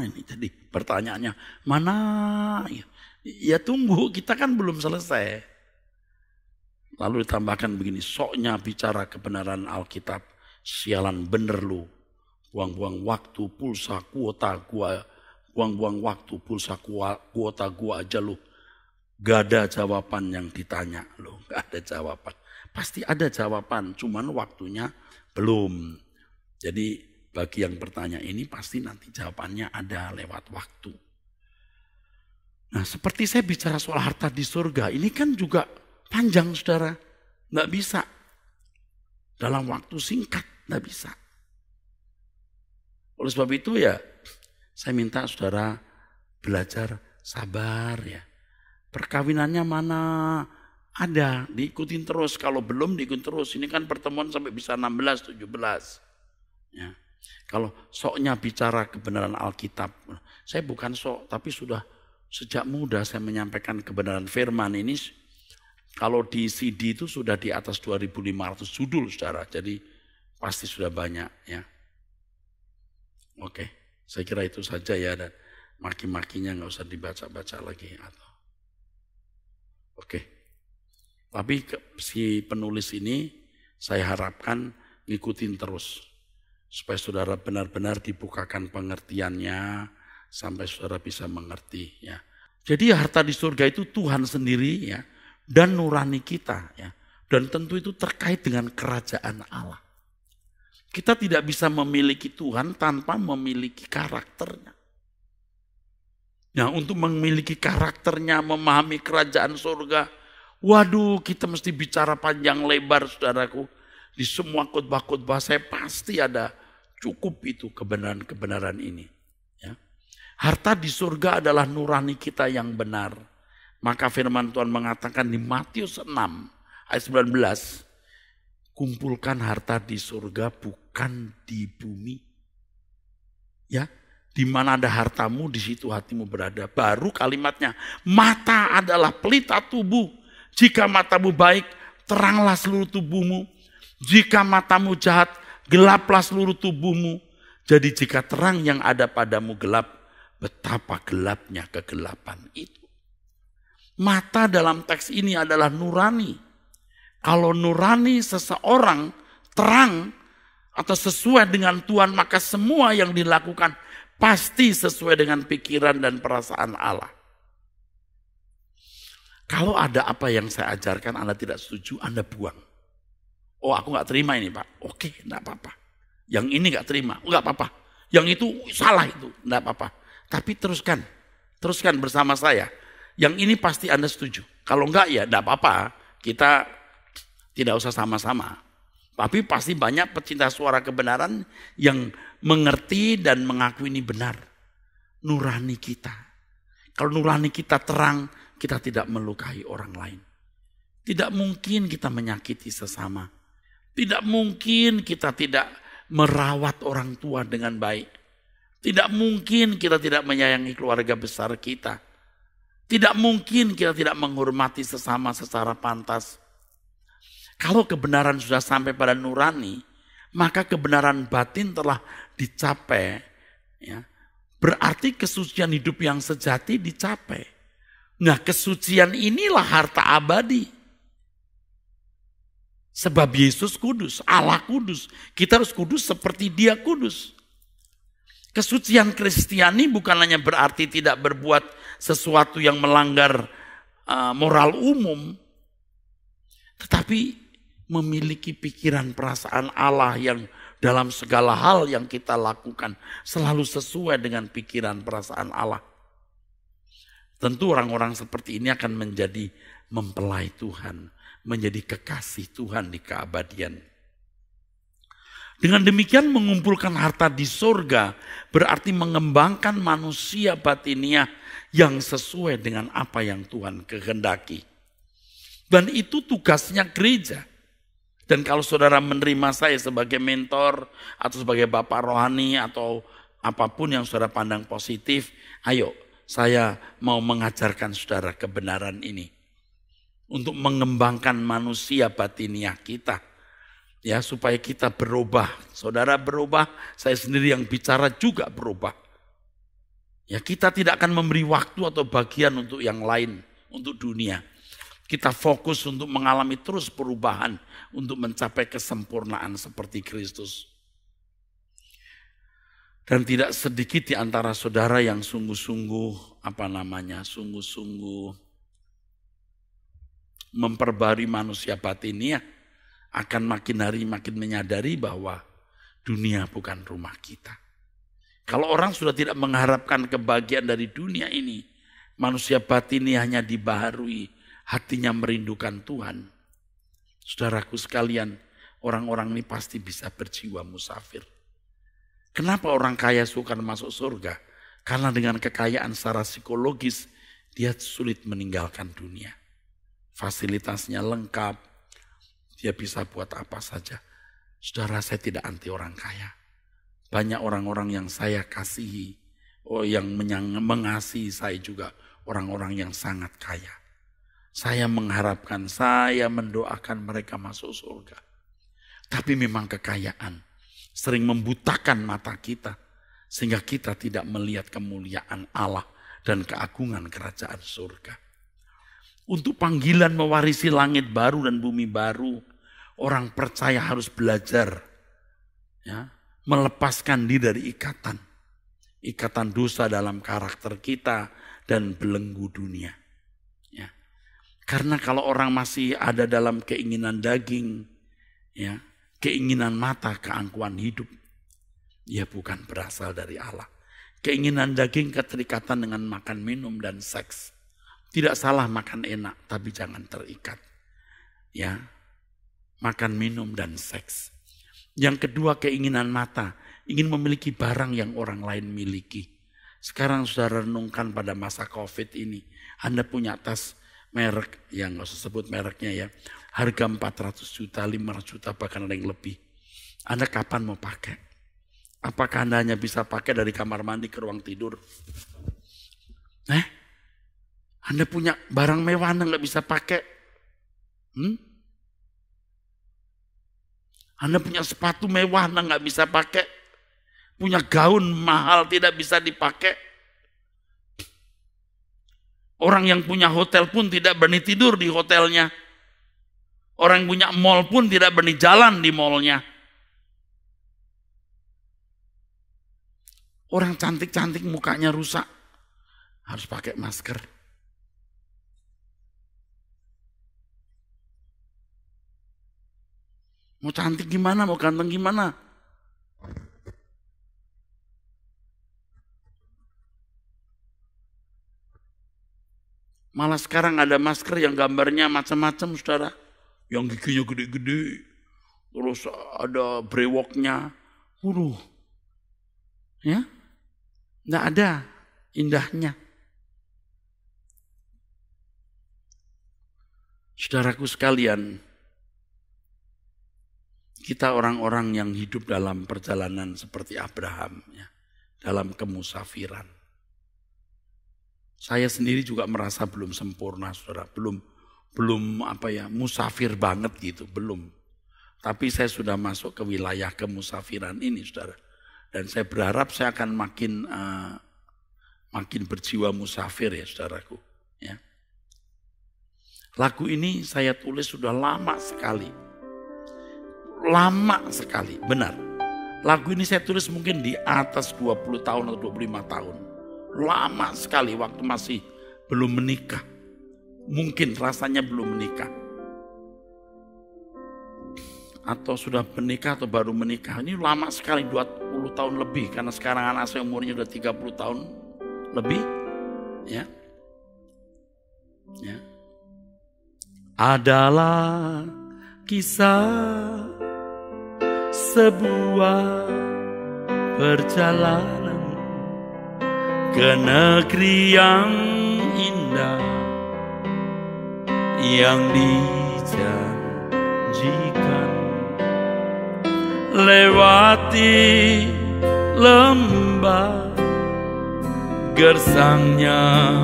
Ini tadi pertanyaannya. Mana? Ya tunggu, kita kan belum selesai. Lalu ditambahkan begini, soknya bicara kebenaran Alkitab. Sialan bener lu. Buang-buang waktu, pulsa, kuota gua. Buang-buang waktu, pulsa, kuota gua aja lu. Gak ada jawaban yang ditanya lu. Gak ada jawaban. Pasti ada jawaban, cuman waktunya belum. Jadi bagi yang bertanya ini pasti nanti jawabannya ada lewat waktu. Nah seperti saya bicara soal harta di surga, ini kan juga panjang saudara. Nggak bisa. Dalam waktu singkat, nggak bisa. Oleh sebab itu ya, saya minta saudara belajar sabar ya. Perkawinannya mana? Ada, diikutin terus. Kalau belum diikutin terus. Ini kan pertemuan sampai bisa 16, 17. Ya. Kalau soknya bicara kebenaran Alkitab. Saya bukan sok, tapi sudah sejak muda saya menyampaikan kebenaran firman ini. Kalau di CD itu sudah di atas 2.500 judul saudara. Jadi pasti sudah banyak ya. Oke, saya kira itu saja ya. Dan maki-makinya nggak usah dibaca-baca lagi. Oke. Tapi si penulis ini saya harapkan ngikutin terus. Supaya saudara benar-benar dibukakan pengertiannya. Sampai saudara bisa mengerti ya. Jadi harta di surga itu Tuhan sendiri ya. Dan nurani kita ya. Dan tentu itu terkait dengan kerajaan Allah. Kita tidak bisa memiliki Tuhan tanpa memiliki karakternya. Nah untuk memiliki karakternya, memahami kerajaan surga. Waduh kita mesti bicara panjang lebar saudaraku. Di semua khotbah-khotbah saya pasti ada cukup itu kebenaran-kebenaran ini. Ya. Harta di surga adalah nurani kita yang benar. Maka firman Tuhan mengatakan di Matius 6 ayat 19, kumpulkan harta di surga bukan di bumi. Ya, di mana ada hartamu, di situ hatimu berada. Baru kalimatnya, mata adalah pelita tubuh. Jika matamu baik, teranglah seluruh tubuhmu. Jika matamu jahat, gelaplah seluruh tubuhmu. Jadi jika terang yang ada padamu gelap, betapa gelapnya kegelapan itu. Mata dalam teks ini adalah nurani. Kalau nurani seseorang terang atau sesuai dengan Tuhan, maka semua yang dilakukan pasti sesuai dengan pikiran dan perasaan Allah. Kalau ada apa yang saya ajarkan Anda tidak setuju, Anda buang. Oh, aku gak terima ini Pak. Oke, gak apa-apa. Yang ini gak terima, gak apa-apa. Yang itu salah itu, gak apa-apa. Tapi teruskan bersama saya. Yang ini pasti Anda setuju. Kalau enggak ya enggak apa-apa. Kita tidak usah sama-sama. Tapi pasti banyak pecinta suara kebenaran yang mengerti dan mengaku ini benar. Nurani kita. Kalau nurani kita terang, kita tidak melukai orang lain. Tidak mungkin kita menyakiti sesama. Tidak mungkin kita tidak merawat orang tua dengan baik. Tidak mungkin kita tidak menyayangi keluarga besar kita. Tidak mungkin kita tidak menghormati sesama secara pantas. Kalau kebenaran sudah sampai pada nurani, maka kebenaran batin telah dicapai. Ya. Berarti kesucian hidup yang sejati dicapai. Nah, kesucian inilah harta abadi. Sebab Yesus kudus, Allah kudus. Kita harus kudus seperti Dia kudus. Kesucian Kristiani bukan hanya berarti tidak berbuat sesuatu yang melanggar moral umum, tetapi memiliki pikiran perasaan Allah yang dalam segala hal yang kita lakukan selalu sesuai dengan pikiran perasaan Allah. Tentu orang-orang seperti ini akan menjadi mempelai Tuhan, menjadi kekasih Tuhan di keabadian. Dengan demikian mengumpulkan harta di surga berarti mengembangkan manusia batiniah yang sesuai dengan apa yang Tuhan kehendaki. Dan itu tugasnya gereja. Dan kalau saudara menerima saya sebagai mentor atau sebagai bapak rohani atau apapun yang saudara pandang positif, ayo saya mau mengajarkan saudara kebenaran ini. Untuk mengembangkan manusia batiniah kita. Ya, supaya kita berubah. Saudara berubah, saya sendiri yang bicara juga berubah. Ya, kita tidak akan memberi waktu atau bagian untuk yang lain, untuk dunia. Kita fokus untuk mengalami terus perubahan, untuk mencapai kesempurnaan seperti Kristus. Dan tidak sedikit di antara saudara yang sungguh-sungguh, sungguh-sungguh memperbarui manusia batiniah, akan makin hari makin menyadari bahwa dunia bukan rumah kita. Kalau orang sudah tidak mengharapkan kebahagiaan dari dunia ini, manusia batin hanya dibaharui, hatinya merindukan Tuhan. Saudaraku sekalian, orang-orang ini pasti bisa berjiwa musafir. Kenapa orang kaya suka masuk surga? Karena dengan kekayaan secara psikologis, dia sulit meninggalkan dunia. Fasilitasnya lengkap, dia bisa buat apa saja. Saudara, saya tidak anti orang kaya. Banyak orang-orang yang saya kasihi, yang mengasihi saya juga, orang-orang yang sangat kaya. Saya mengharapkan, saya mendoakan mereka masuk surga. Tapi memang kekayaan sering membutakan mata kita, sehingga kita tidak melihat kemuliaan Allah dan keagungan kerajaan surga. Untuk panggilan mewarisi langit baru dan bumi baru, orang percaya harus belajar ya, melepaskan diri dari ikatan dosa dalam karakter kita dan belenggu dunia. Ya. Karena kalau orang masih ada dalam keinginan daging, ya, keinginan mata, keangkuhan hidup, ya bukan berasal dari Allah. Keinginan daging keterikatan dengan makan, minum, dan seks. Tidak salah makan enak, tapi jangan terikat. Ya, makan, minum, dan seks. Yang kedua, keinginan mata, ingin memiliki barang yang orang lain miliki. Sekarang sudah renungkan pada masa COVID ini. Anda punya tas merek, yang nggak usah sebut mereknya ya. Harga 400 juta, 500 juta, bahkan ada yang lebih. Anda kapan mau pakai? Apakah Anda hanya bisa pakai dari kamar mandi ke ruang tidur? Anda punya barang mewah Anda nggak bisa pakai? Anda punya sepatu mewah Anda nggak bisa pakai? Punya gaun mahal tidak bisa dipakai? Orang yang punya hotel pun tidak berani tidur di hotelnya. Orang yang punya mall pun tidak berani jalan di mallnya. Orang cantik-cantik mukanya rusak, harus pakai masker. Mau cantik gimana, mau ganteng gimana? Malah sekarang ada masker yang gambarnya macam-macam, saudara. Yang giginya gede-gede, terus ada brewoknya. Ya, nggak ada indahnya. Saudaraku sekalian, kita orang-orang yang hidup dalam perjalanan seperti Abraham, ya, dalam kemusafiran. Saya sendiri juga merasa belum sempurna, saudara. Belum musafir banget gitu, belum. Tapi saya sudah masuk ke wilayah kemusafiran ini, saudara. Dan saya berharap saya akan makin berjiwa musafir ya, saudaraku. Ya. Lagu ini saya tulis sudah lama sekali. Lama sekali, benar. Lagu ini saya tulis mungkin di atas 20 tahun atau 25 tahun. Lama sekali waktu masih belum menikah. Mungkin rasanya belum menikah. Atau sudah menikah atau baru menikah. Ini lama sekali, 20 tahun lebih. Karena sekarang anak saya umurnya sudah 30 tahun lebih. Ya. Ya. Adalah kisah sebuah perjalanan ke negeri yang indah yang dijanjikan, lewati lembah gersangnya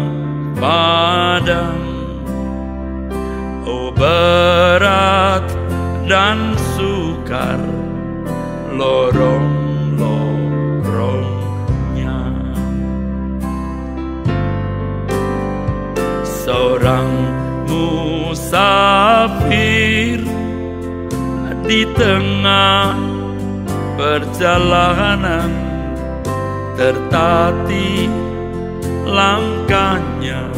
padang, oh berat dan sukar lorong-lorongnya. Seorang musafir di tengah perjalanan, tertatih langkahnya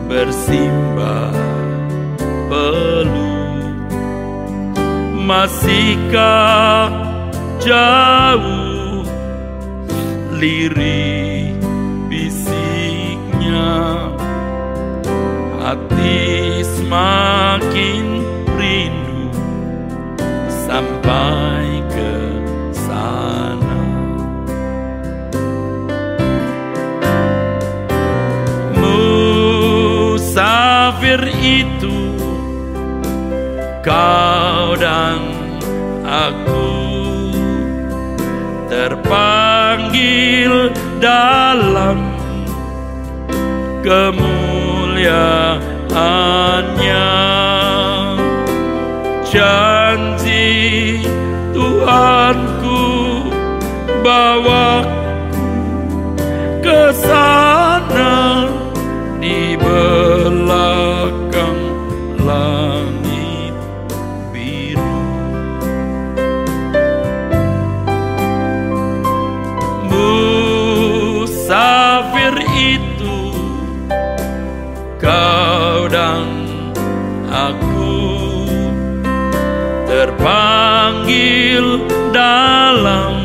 bersimbah peluh. Masihkah jauh lirik bisiknya, hati semakin rindu sampai ke sana. Musafir itu kau dan aku, terpanggil dalam kemuliaannya. Janji Tuhanku bawaku ke sana di belakang langit biru. Musafir itu kau dan aku, terpanggil dalam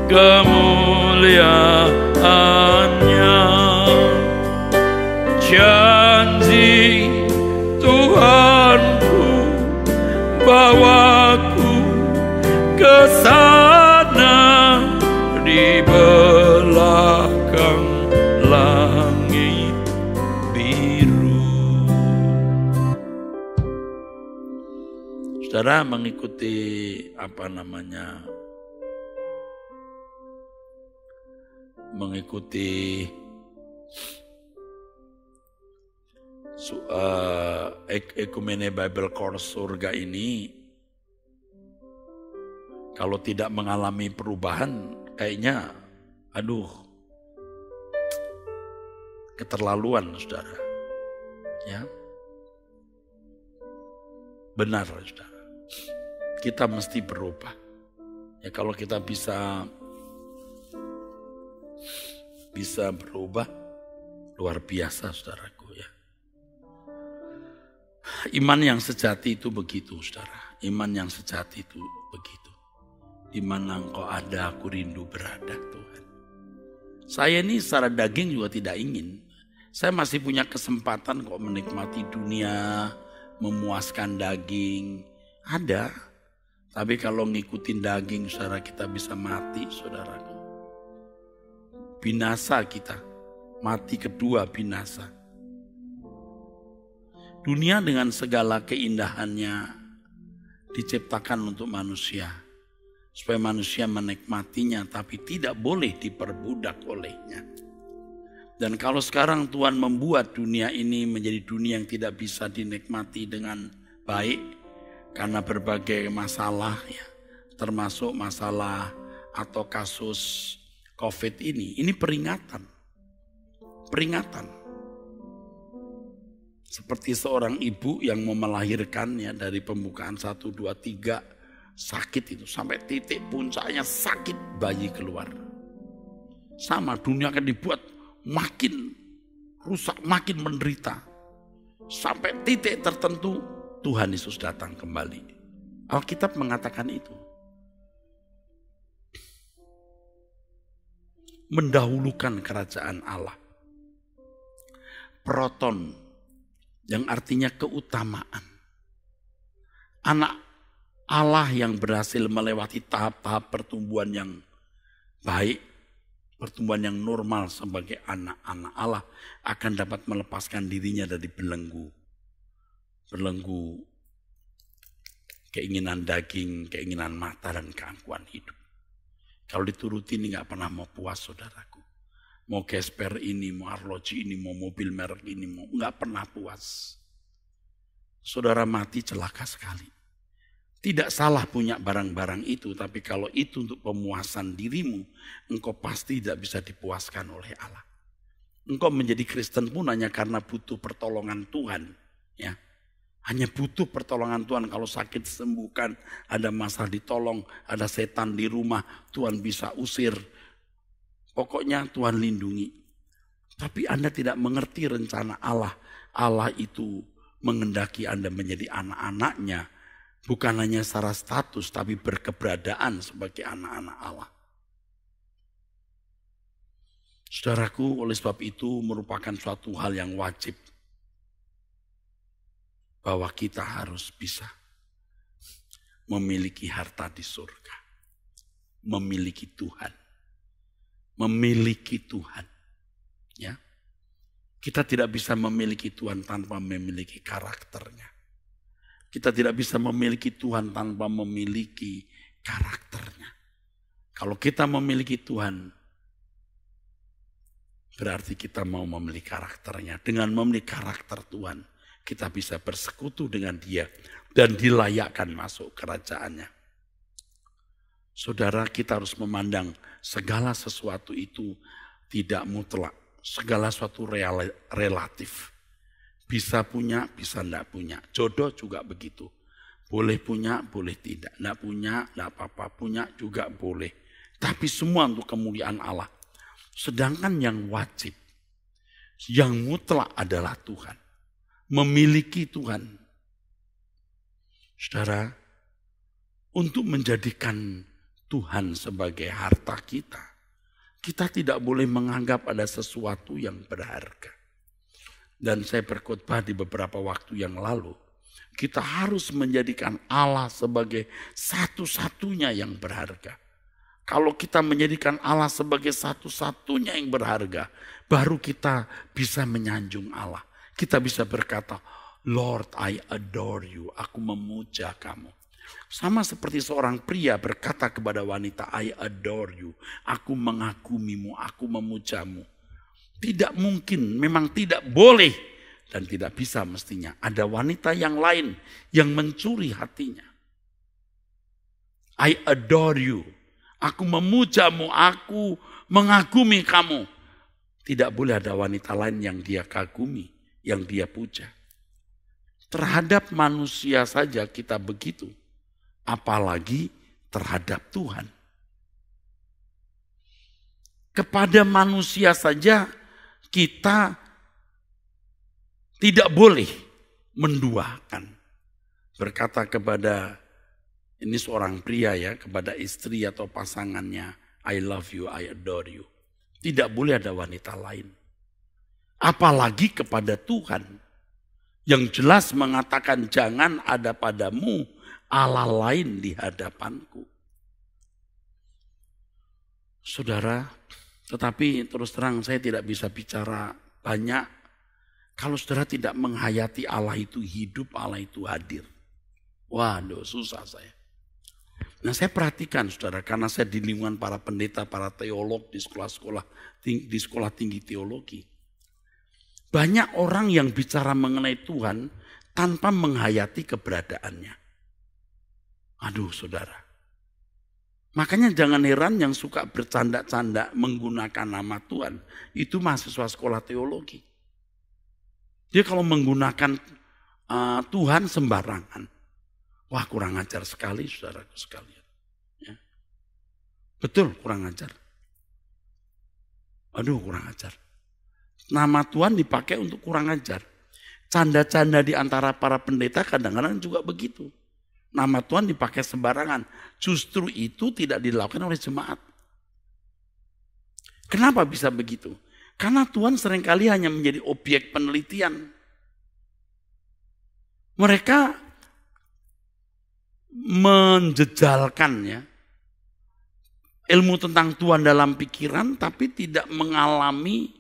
kemuliaannya. Janji Tuhanku bawaku ke sana di Saudara mengikuti Ekumene Bible Course surga ini, kalau tidak mengalami perubahan kayaknya keterlaluan, saudara. Ya. Benar, saudara. Kita mesti berubah. Ya, kalau kita bisa berubah, luar biasa, saudaraku ya. Iman yang sejati itu begitu, saudara. Iman yang sejati itu begitu. Di mana Engkau ada, aku rindu berada, Tuhan. Saya ini secara daging juga tidak ingin. Saya masih punya kesempatan kok menikmati dunia, memuaskan daging. Ada. Tapi kalau ngikutin daging, saudara, kita bisa mati, saudaraku. Binasa kita. Mati kedua binasa. Dunia dengan segala keindahannya diciptakan untuk manusia. Supaya manusia menikmatinya, tapi tidak boleh diperbudak olehnya. Dan kalau sekarang Tuhan membuat dunia ini menjadi dunia yang tidak bisa dinikmati dengan baik karena berbagai masalah, ya, termasuk masalah atau kasus COVID ini peringatan. Seperti seorang ibu yang mau melahirkan, ya, dari pembukaan 1, 2, 3 sakit itu sampai titik puncaknya sakit bayi keluar. Sama, dunia akan dibuat makin rusak, makin menderita. Sampai titik tertentu Tuhan Yesus datang kembali. Alkitab mengatakan itu. Mendahulukan kerajaan Allah. Proton, yang artinya keutamaan. Anak Allah yang berhasil melewati tahap-tahap pertumbuhan yang baik, pertumbuhan yang normal sebagai anak-anak Allah akan dapat melepaskan dirinya dari belenggu keinginan daging, keinginan mata, dan keangkuhan hidup. Kalau dituruti ini gak pernah mau puas, saudaraku. Mau gesper ini, mau arloji ini, mau mobil merek ini, mau gak pernah puas. Saudara mati celaka sekali. Tidak salah punya barang-barang itu, tapi kalau itu untuk pemuasan dirimu, engkau pasti tidak bisa dipuaskan oleh Allah. Engkau menjadi Kristen pun hanya karena butuh pertolongan Tuhan. Ya. Hanya butuh pertolongan Tuhan. Kalau sakit sembuhkan, ada masalah ditolong, ada setan di rumah, Tuhan bisa usir. Pokoknya Tuhan lindungi. Tapi Anda tidak mengerti rencana Allah. Allah itu mengendaki Anda menjadi anak-anaknya. Bukan hanya secara status, tapi berkeberadaan sebagai anak-anak Allah. Saudaraku, oleh sebab itu merupakan suatu hal yang wajib. Bahwa kita harus bisa memiliki harta di surga. Memiliki Tuhan. Memiliki Tuhan. Ya. Kita tidak bisa memiliki Tuhan tanpa memiliki karakternya. Kita tidak bisa memiliki Tuhan tanpa memiliki karakternya. Kalau kita memiliki Tuhan, berarti kita mau memiliki karakternya. Dengan memiliki karakter Tuhan, kita bisa bersekutu dengan Dia dan dilayakkan masuk kerajaannya. Saudara, kita harus memandang segala sesuatu itu tidak mutlak. Segala sesuatu relatif. Bisa punya, bisa enggak punya. Jodoh juga begitu. Boleh punya, boleh tidak. Enggak punya, enggak apa-apa. Punya juga boleh. Tapi semua untuk kemuliaan Allah. Sedangkan yang wajib, yang mutlak adalah Tuhan. Memiliki Tuhan. Saudara, untuk menjadikan Tuhan sebagai harta kita, kita tidak boleh menganggap ada sesuatu yang berharga. Dan saya berkhotbah di beberapa waktu yang lalu, kita harus menjadikan Allah sebagai satu-satunya yang berharga. Kalau kita menjadikan Allah sebagai satu-satunya yang berharga, baru kita bisa menyanjung Allah. Kita bisa berkata, Lord, I adore you. Aku memuja kamu. Sama seperti seorang pria berkata kepada wanita, I adore you. Aku mengagumimu, aku memujamu. Tidak mungkin, memang tidak boleh dan tidak bisa mestinya. Ada wanita yang lain yang mencuri hatinya. I adore you. Aku memujamu, aku mengagumi kamu. Tidak boleh ada wanita lain yang dia kagumi, yang dia puja. Terhadap manusia saja kita begitu. Apalagi terhadap Tuhan. Kepada manusia saja kita tidak boleh menduakan. Berkata kepada, ini seorang pria ya, kepada istri atau pasangannya, I love you, I adore you. Tidak boleh ada wanita lain. Apalagi kepada Tuhan. Yang jelas mengatakan jangan ada padamu Allah lain di hadapanku. Saudara, tetapi terus terang saya tidak bisa bicara banyak kalau saudara tidak menghayati Allah itu hidup, Allah itu hadir. Waduh, susah saya. Nah, saya perhatikan saudara, karena saya di lingkungan para pendeta, para teolog di sekolah tinggi teologi. Banyak orang yang bicara mengenai Tuhan tanpa menghayati keberadaannya. Aduh saudara. Makanya jangan heran yang suka bercanda-canda menggunakan nama Tuhan. Itu mahasiswa sekolah teologi. Dia kalau menggunakan Tuhan sembarangan. Wah, kurang ajar sekali saudaraku sekalian. Ya. Betul, kurang ajar. Aduh, kurang ajar. Nama Tuhan dipakai untuk kurang ajar. Canda-canda di antara para pendeta kadang-kadang juga begitu. Nama Tuhan dipakai sembarangan. Justru itu tidak dilakukan oleh jemaat. Kenapa bisa begitu? Karena Tuhan seringkali hanya menjadi objek penelitian. Mereka menjejalkan ya, ilmu tentang Tuhan dalam pikiran, tapi tidak mengalami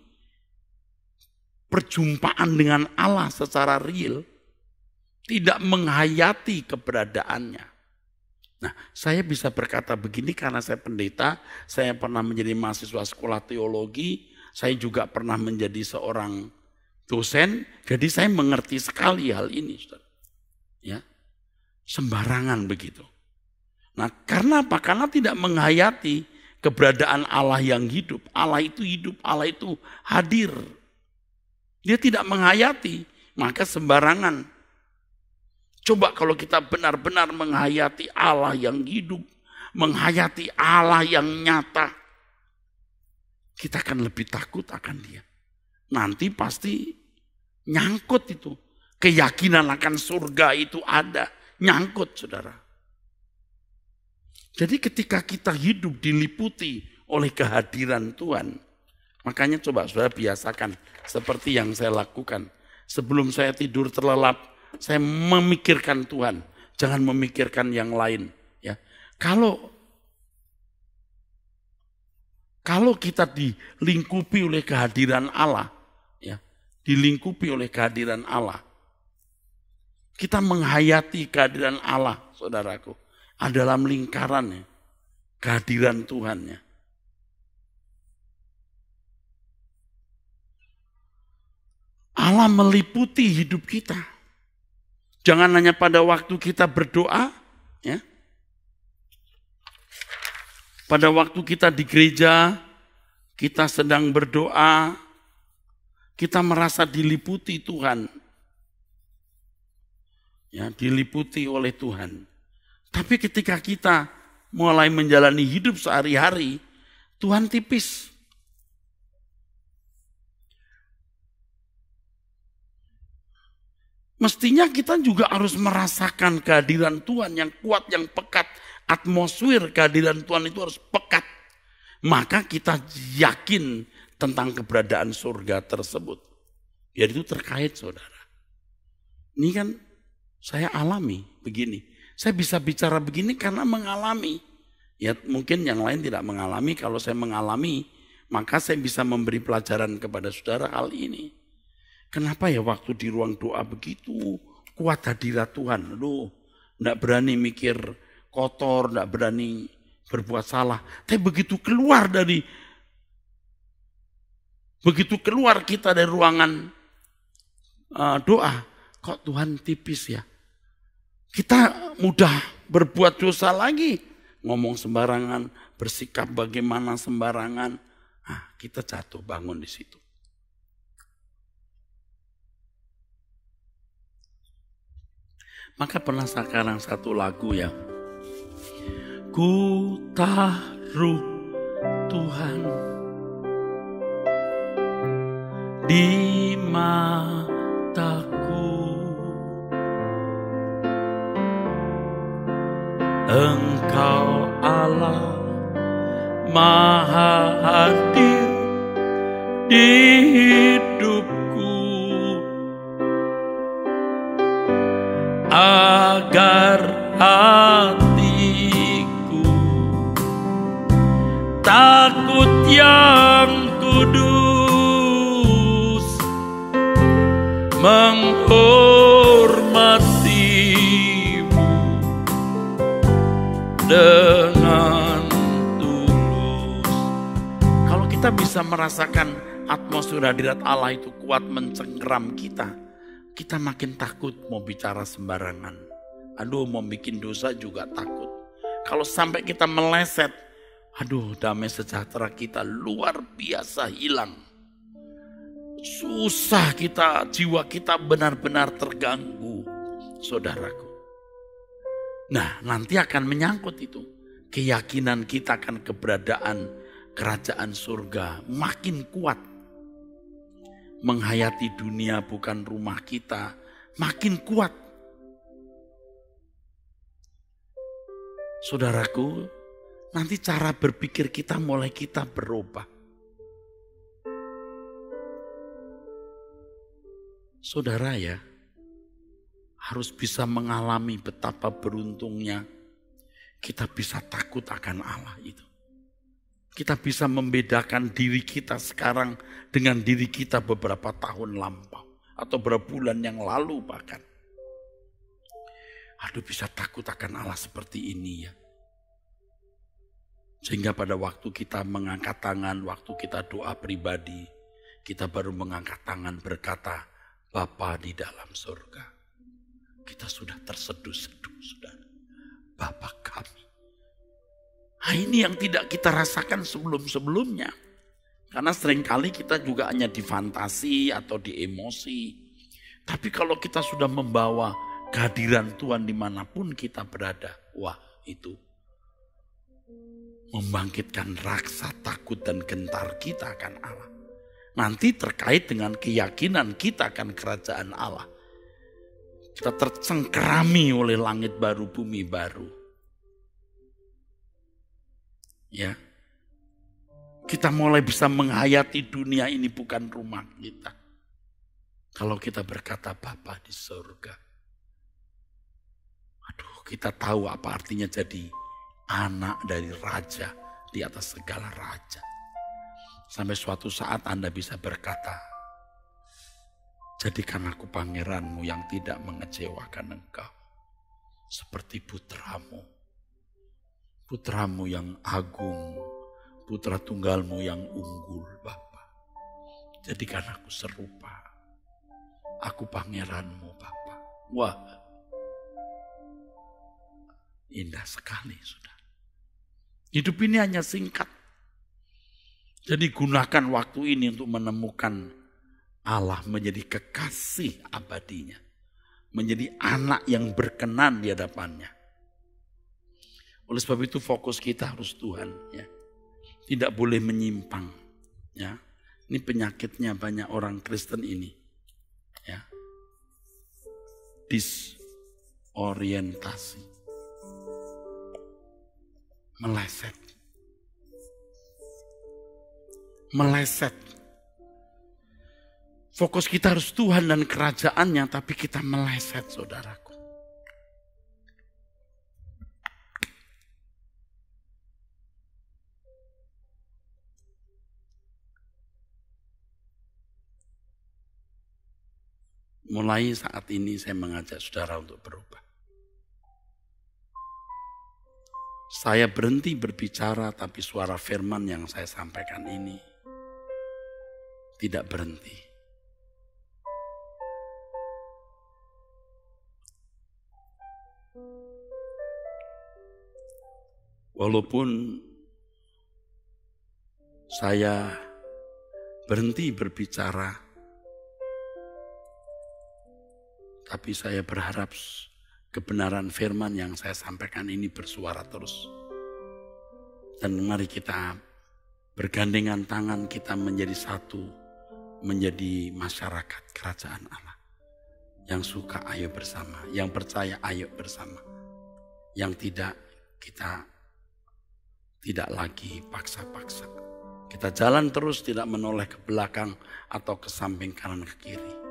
perjumpaan dengan Allah secara real. Tidak menghayati keberadaannya. Nah, saya bisa berkata begini karena saya pendeta, saya pernah menjadi mahasiswa sekolah teologi, saya juga pernah menjadi seorang dosen, jadi saya mengerti sekali hal ini, saudara. Ya, sembarangan begitu. Nah, karena apa? Karena tidak menghayati keberadaan Allah yang hidup. Allah itu hidup, Allah itu hadir. Dia tidak menghayati, maka sembarangan. Coba kalau kita benar-benar menghayati Allah yang hidup, menghayati Allah yang nyata, kita akan lebih takut akan Dia. Nanti pasti nyangkut itu. Keyakinan akan surga itu ada, nyangkut saudara. Jadi ketika kita hidup diliputi oleh kehadiran Tuhan, makanya coba saudara biasakan seperti yang saya lakukan. Sebelum saya tidur terlelap, saya memikirkan Tuhan, jangan memikirkan yang lain. Ya, kalau kita dilingkupi oleh kehadiran Allah, ya, dilingkupi oleh kehadiran Allah, kita menghayati kehadiran Allah, saudaraku, dalam lingkarannya, kehadiran Tuhannya. Allah meliputi hidup kita. Jangan hanya pada waktu kita berdoa, ya. Pada waktu kita di gereja, kita sedang berdoa, kita merasa diliputi Tuhan. Ya, diliputi oleh Tuhan. Tapi ketika kita mulai menjalani hidup sehari-hari, Tuhan tipis. Mestinya kita juga harus merasakan kehadiran Tuhan yang kuat, yang pekat. Atmosfer kehadiran Tuhan itu harus pekat. Maka kita yakin tentang keberadaan surga tersebut. Biar itu terkait saudara. Ini kan saya alami begini. Saya bisa bicara begini karena mengalami. Ya mungkin yang lain tidak mengalami. Kalau saya mengalami, maka saya bisa memberi pelajaran kepada saudara hal ini. Kenapa ya waktu di ruang doa begitu kuat hadirat Tuhan? Aduh, Tidak berani mikir kotor, tidak berani berbuat salah. Tapi begitu keluar kita dari ruangan doa, kok Tuhan tipis ya. Kita mudah berbuat dosa lagi. Ngomong sembarangan, bersikap bagaimana sembarangan. Nah, kita jatuh bangun di situ. Maka pernah sekarang satu lagu ya. Ku taruh Tuhan di mataku, Engkau Allah Maha hadir di hidupku, agar hatiku takut yang kudus, menghormatimu dengan tulus. Kalau kita bisa merasakan atmosfer hadirat Allah itu kuat mencengkeram kita, kita makin takut mau bicara sembarangan. Aduh, mau bikin dosa juga takut. Kalau sampai kita meleset, aduh, damai sejahtera kita luar biasa hilang. Susah kita, jiwa kita benar-benar terganggu, saudaraku. Nah, nanti akan menyangkut itu. Keyakinan kita akan keberadaan kerajaan surga makin kuat. Menghayati dunia bukan rumah kita, makin kuat. Saudaraku, nanti cara berpikir kita mulai kita berubah. Saudara ya, harus bisa mengalami betapa beruntungnya kita bisa takut akan Allah itu. Kita bisa membedakan diri kita sekarang dengan diri kita beberapa tahun lampau. Atau beberapa bulan yang lalu bahkan. Aduh, bisa takut akan Allah seperti ini ya. Sehingga pada waktu kita mengangkat tangan, waktu kita doa pribadi, kita baru mengangkat tangan berkata, Bapa di dalam surga. Kita sudah terseduh-seduh, saudara. Bapa kami. Nah, ini yang tidak kita rasakan sebelum-sebelumnya. Karena seringkali kita juga hanya difantasi atau di emosi. Tapi kalau kita sudah membawa kehadiran Tuhan dimanapun kita berada, wah itu membangkitkan rasa takut dan gentar kita akan Allah. Nanti terkait dengan keyakinan kita akan kerajaan Allah. Kita tercengkerami oleh langit baru, bumi baru. Ya, kita mulai bisa menghayati dunia ini bukan rumah kita. Kalau kita berkata Bapa di surga. Aduh, kita tahu apa artinya jadi anak dari raja di atas segala raja. Sampai suatu saat Anda bisa berkata, jadikan aku pangeranmu yang tidak mengecewakan engkau. Seperti putramu. Putramu yang agung, putra tunggalmu yang unggul, Bapa. Jadikan aku serupa. Aku pangeranmu, Bapa. Wah, indah sekali, saudara. Hidup ini hanya singkat. Jadi gunakan waktu ini untuk menemukan Allah menjadi kekasih abadinya. Menjadi anak yang berkenan di hadapannya. Oleh sebab itu fokus kita harus Tuhan, ya. Tidak boleh menyimpang, ya. Ini penyakitnya banyak orang Kristen ini, ya. Disorientasi, meleset. Fokus kita harus Tuhan dan kerajaannya, tapi kita meleset, saudaraku. Mulai saat ini saya mengajak saudara untuk berubah. Saya berhenti berbicara, tapi suara firman yang saya sampaikan ini tidak berhenti. Walaupun saya berhenti berbicara, tapi saya berharap kebenaran firman yang saya sampaikan ini bersuara terus. Dan mari kita bergandengan tangan, kita menjadi satu, menjadi masyarakat kerajaan Allah. Yang suka ayo bersama, yang percaya ayo bersama. Yang tidak, kita tidak lagi paksa-paksa. Kita jalan terus, tidak menoleh ke belakang atau ke samping kanan ke kiri.